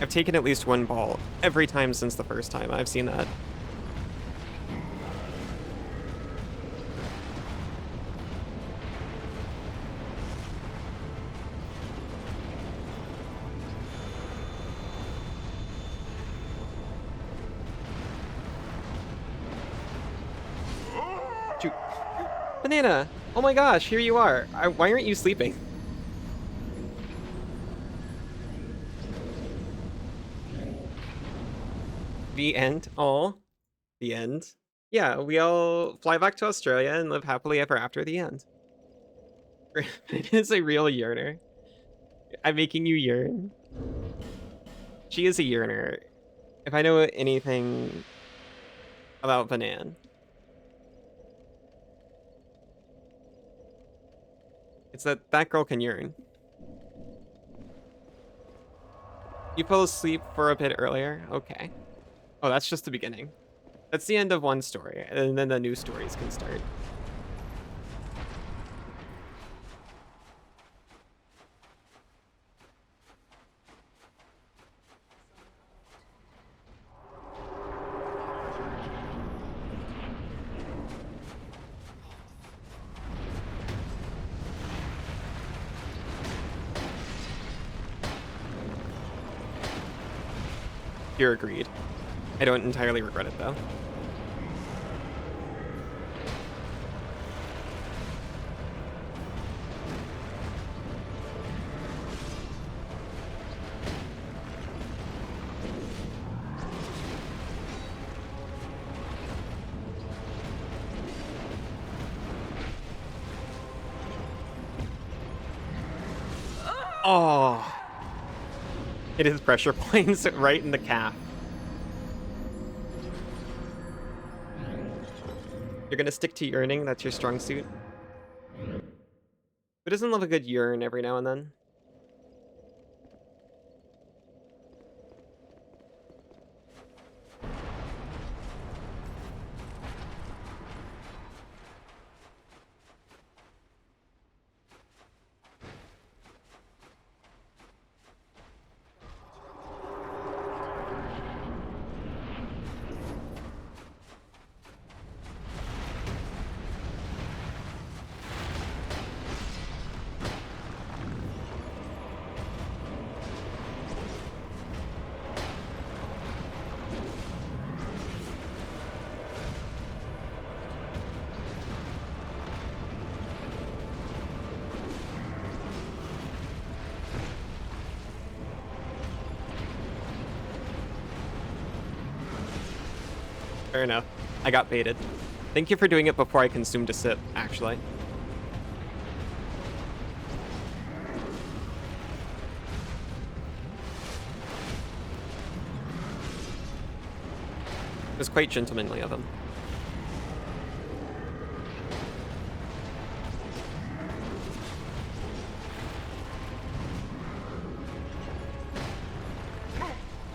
I've taken at least one ball every time since the first time I've seen that. Shoot. Banana! Oh my gosh, here you are. Why aren't you sleeping? The end. Oh, the end. Yeah, we all fly back to Australia and live happily ever after the end. It is a real yearner. I'm making you yearn. She is a yearner. If I know anything about Banan, it's that that girl can yearn. You fell asleep for a bit earlier? Okay. Oh, that's just the beginning. That's the end of one story, and then the new stories can start. You're agreed. I don't entirely regret it, though. Oh, it is pressure points right in the calf. You're gonna stick to yearning, that's your strong suit. Who doesn't love a good yearn every now and then? Fair enough. I got baited. Thank you for doing it before I consumed a sip, actually. It was quite gentlemanly of him.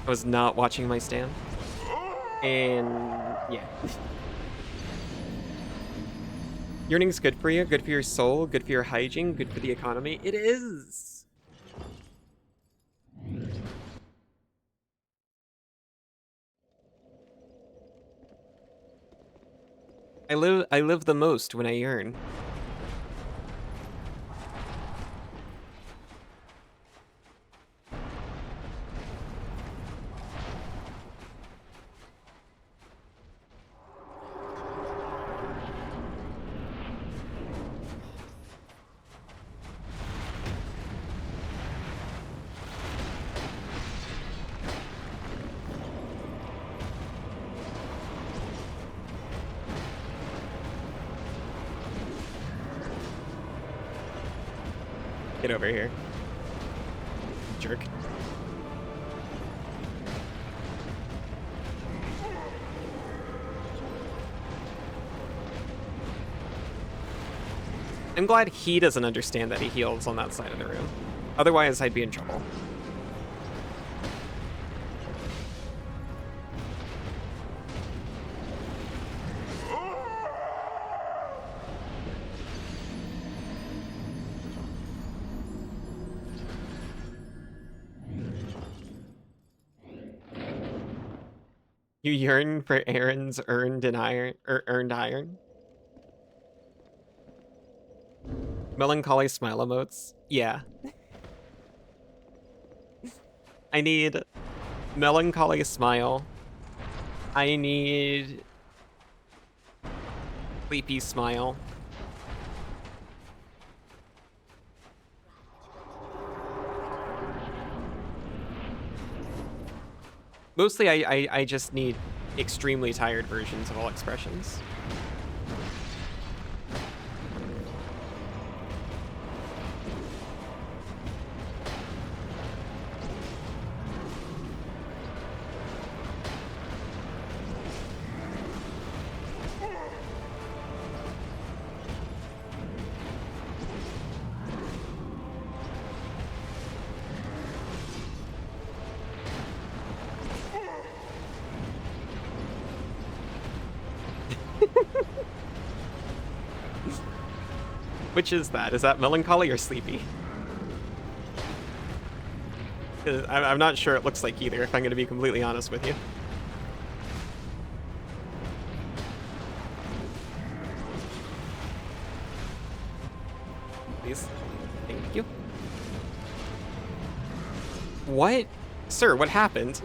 I was not watching my stand. And yeah. Yearning's good for you, good for your soul, good for your hygiene, good for the economy. It is. I live the most when I yearn. Get over here. Jerk. I'm glad he doesn't understand that he heals on that side of the room. Otherwise, I'd be in trouble. You yearn for Aaron's earned iron? Melancholy smile emotes? Yeah. I need melancholy smile. I need Sleepy smile. Mostly I just need extremely tired versions of all expressions. Which is that? Is that melancholy or sleepy? I'm not sure it looks like either, if I'm going to be completely honest with you. Please. Thank you. What? Sir, what happened?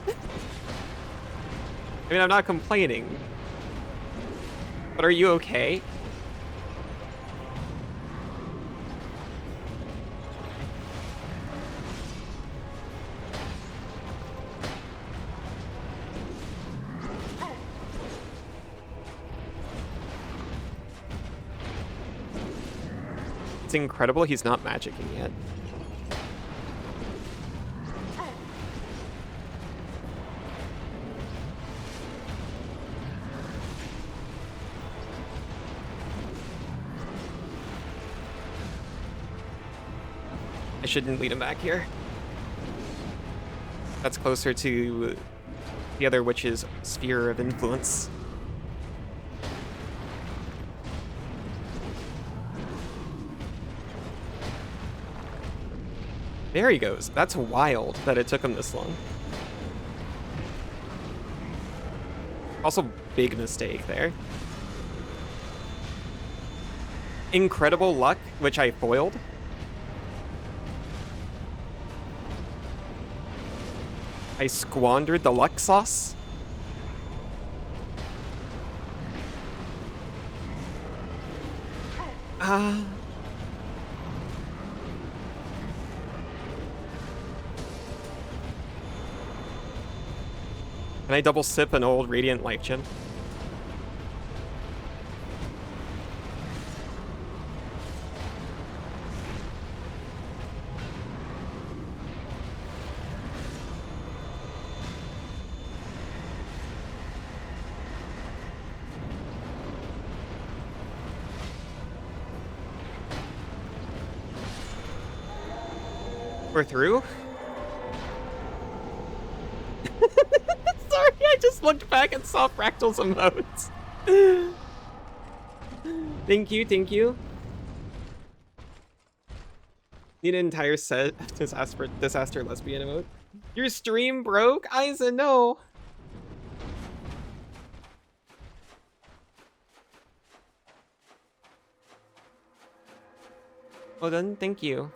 I mean, I'm not complaining. But are you okay? It's incredible he's not magicking yet. I shouldn't lead him back here. That's closer to the other witch's sphere of influence. There he goes. That's wild that it took him this long. Also, big mistake there. Incredible luck, which I foiled. I squandered the luck sauce. Can I double sip an old Radiant Life Gem? We're through? Sorry, I just looked back and saw Fractal's emotes. Thank you, thank you. Need an entire set of disaster lesbian emote. Your stream broke? Isa, no. Well done, thank you.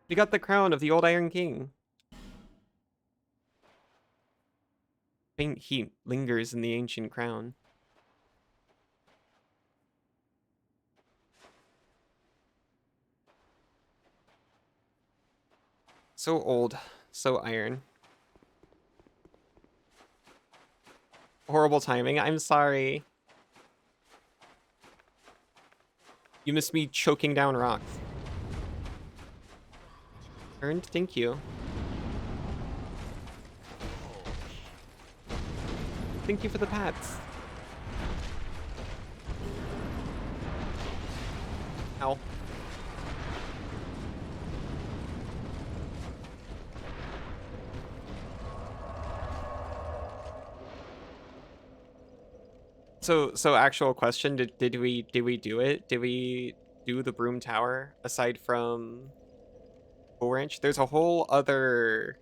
You got the crown of the old Iron King. Faint heat lingers in the ancient crown. So old, so iron. Horrible timing, I'm sorry. You missed me choking down rocks. Earned, thank you. Thank you for the pats. Ow. So actual question, did we do it? Did we do the Broom Tower aside from Bull Ranch? There's a whole other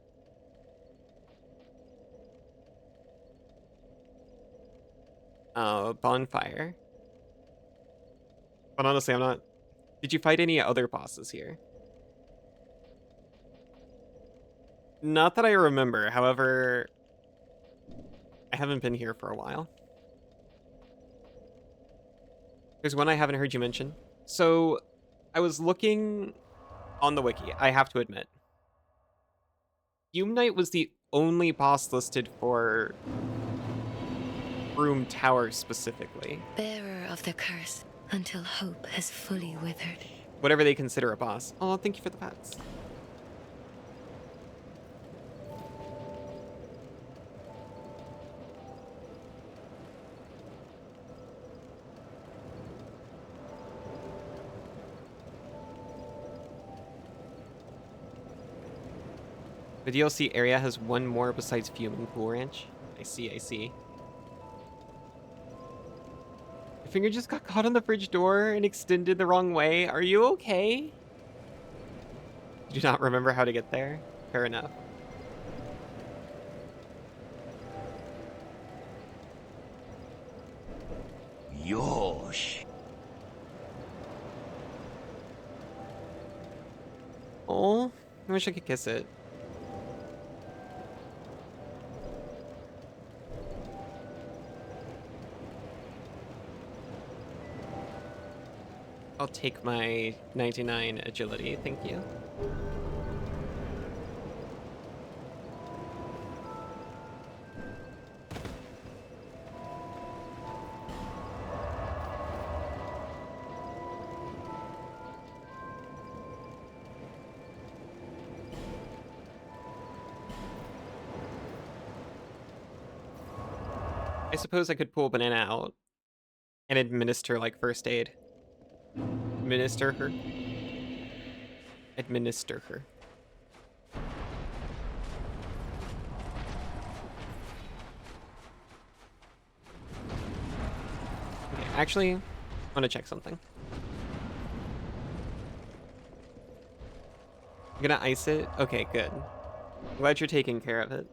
bonfire. But honestly, I'm not. Did you fight any other bosses here? Not that I remember. However, I haven't been here for a while. There's one I haven't heard you mention. So, I was looking on the wiki, I have to admit. Fume Knight was the only boss listed for Broom Tower specifically. Bearer of the curse, until hope has fully withered. Whatever they consider a boss. Oh, thank you for the pets. The DLC area has one more besides Fuming Pool Ranch. I see, I see. Your finger just got caught on the fridge door and extended the wrong way. Are you okay? You do not remember how to get there? Fair enough. Yosh. Oh, I wish I could kiss it. I'll take my 99 agility, thank you. I suppose I could pull Banana out and administer like first aid. Administer her. Administer her. Okay, actually, I want to check something. I'm gonna ice it. Okay, good. I'm glad you're taking care of it.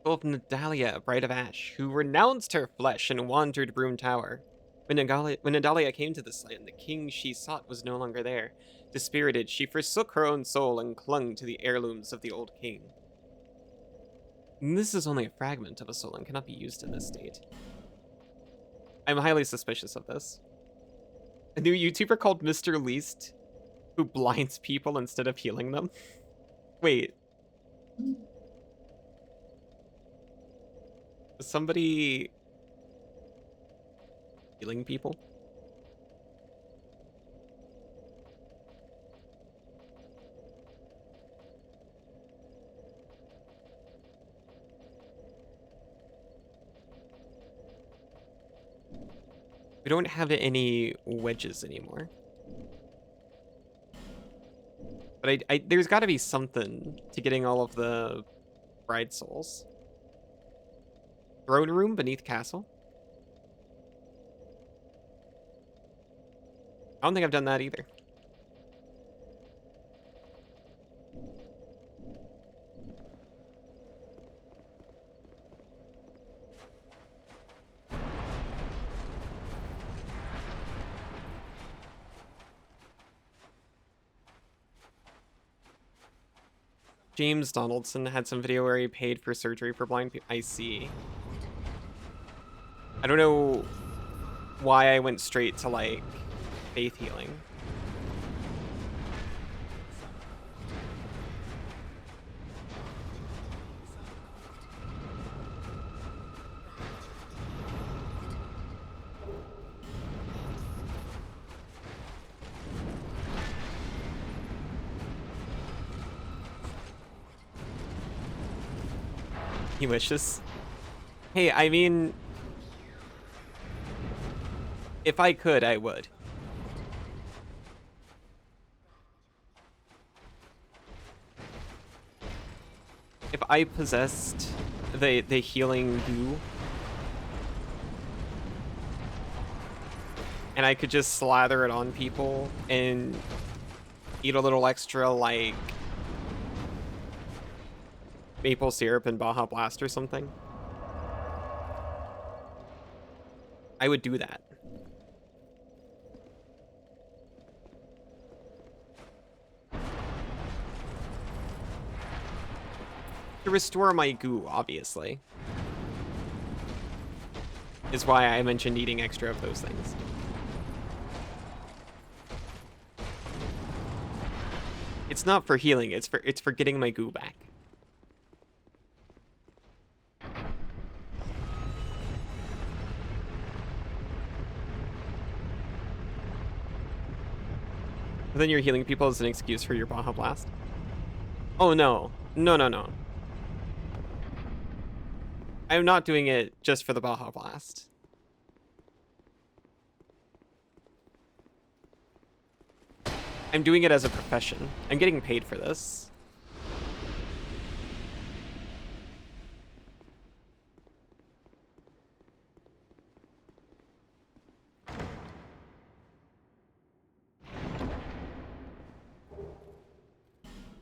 Of Nadalia, Bride of Ash, who renounced her flesh and wandered Broom Tower. When Nadalia came to this land, the king she sought was no longer there. Dispirited, she forsook her own soul and clung to the heirlooms of the old king. This is only a fragment of a soul and cannot be used in this state. I'm highly suspicious of this. A new YouTuber called Mr. Least, who blinds people instead of healing them. Wait. Is somebody healing people? We don't have any wedges anymore. But there's got to be something to getting all of the bride souls. Throne room beneath castle? I don't think I've done that either. James Donaldson had some video where he paid for surgery for blind people. I see. I don't know why I went straight to, like, faith healing. He wishes. Hey, I mean, if I could, I would. If I possessed the healing goo, and I could just slather it on people and eat a little extra, like, maple syrup and Baja Blast or something, I would do that. To restore my goo, obviously. Is why I mentioned eating extra of those things. It's not for healing, it's for getting my goo back. But then you're healing people as an excuse for your Baja Blast. Oh no. No, no, no. I'm not doing it just for the Baja Blast. I'm doing it as a profession. I'm getting paid for this.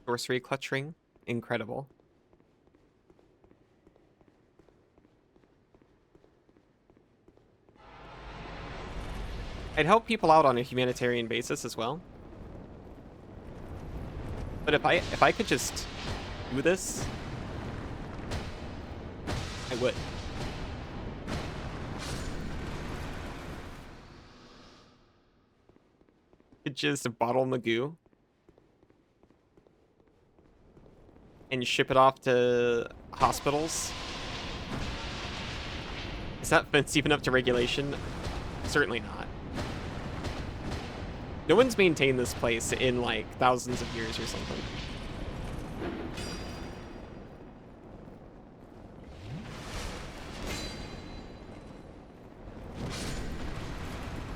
Sorcery clutching, incredible. I'd help people out on a humanitarian basis as well. But if I could just do this, I would. Could just bottle Magoo and ship it off to hospitals. Is that fence even up to regulation? Certainly not. No one's maintained this place in like thousands of years or something.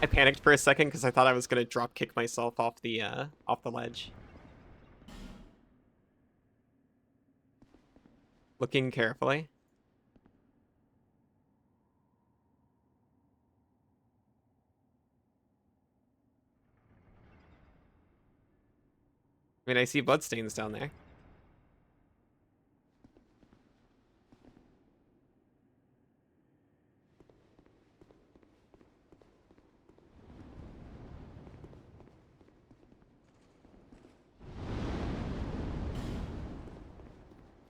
I panicked for a second because I thought I was gonna drop kick myself off the ledge. Looking carefully. I mean, I see bloodstains down there.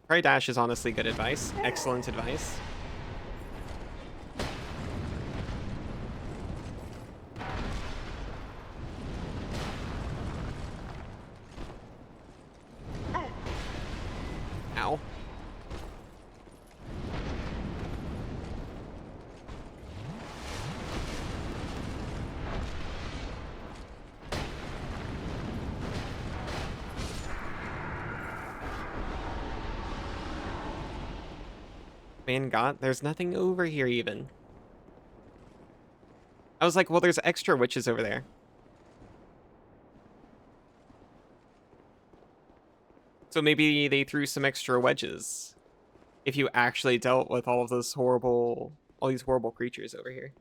Try dash is honestly good advice. Excellent advice. Ow. Man, God, there's nothing over here even. I was like, well, there's extra witches over there. So maybe they threw some extra wedges. If you actually dealt with all of those all these horrible creatures over here.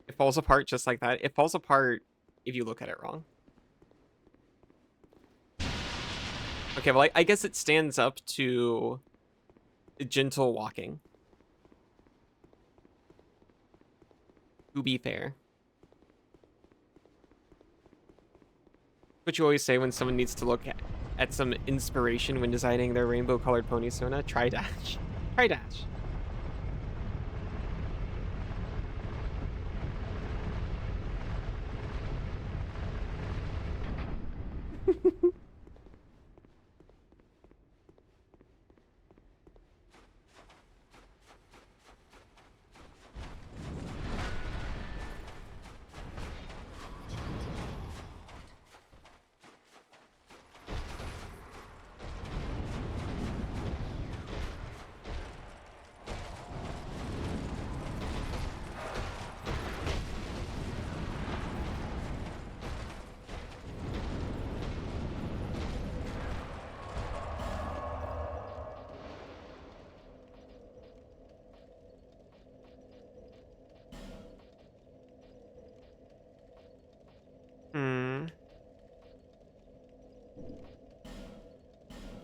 It falls apart just like that. It falls apart if you look at it wrong. Okay, well, I guess it stands up to gentle walking. To be fair. What you always say when someone needs to look at some inspiration when designing their rainbow-colored pony Sona? Try dash. Try dash.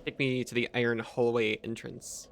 Take me to the iron hallway entrance.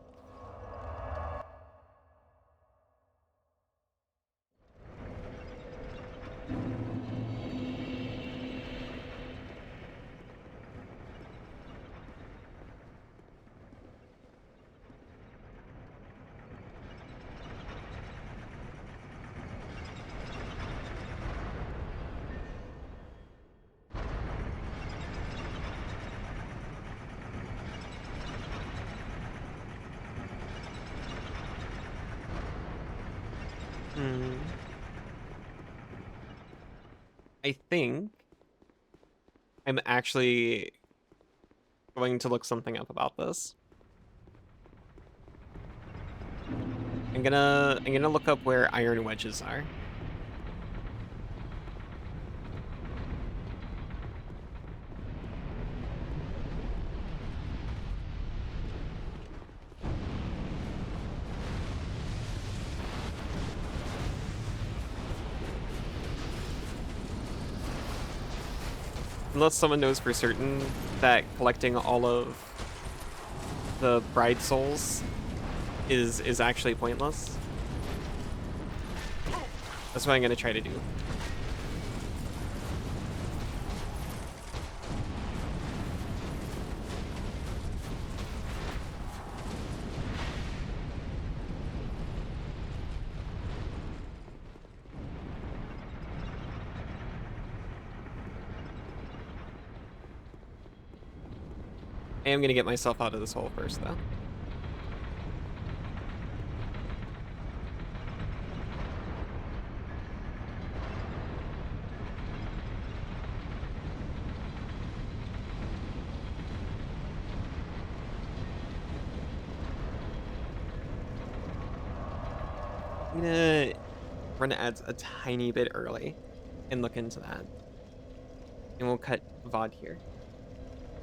Hmm. I think I'm actually going to look something up about this. I'm gonna look up where iron wedges are. Unless someone knows for certain that collecting all of the bride souls is actually pointless. That's what I'm gonna try to do. I am gonna get myself out of this hole first, though. I'm gonna run ads a tiny bit early and look into that. And we'll cut VOD here.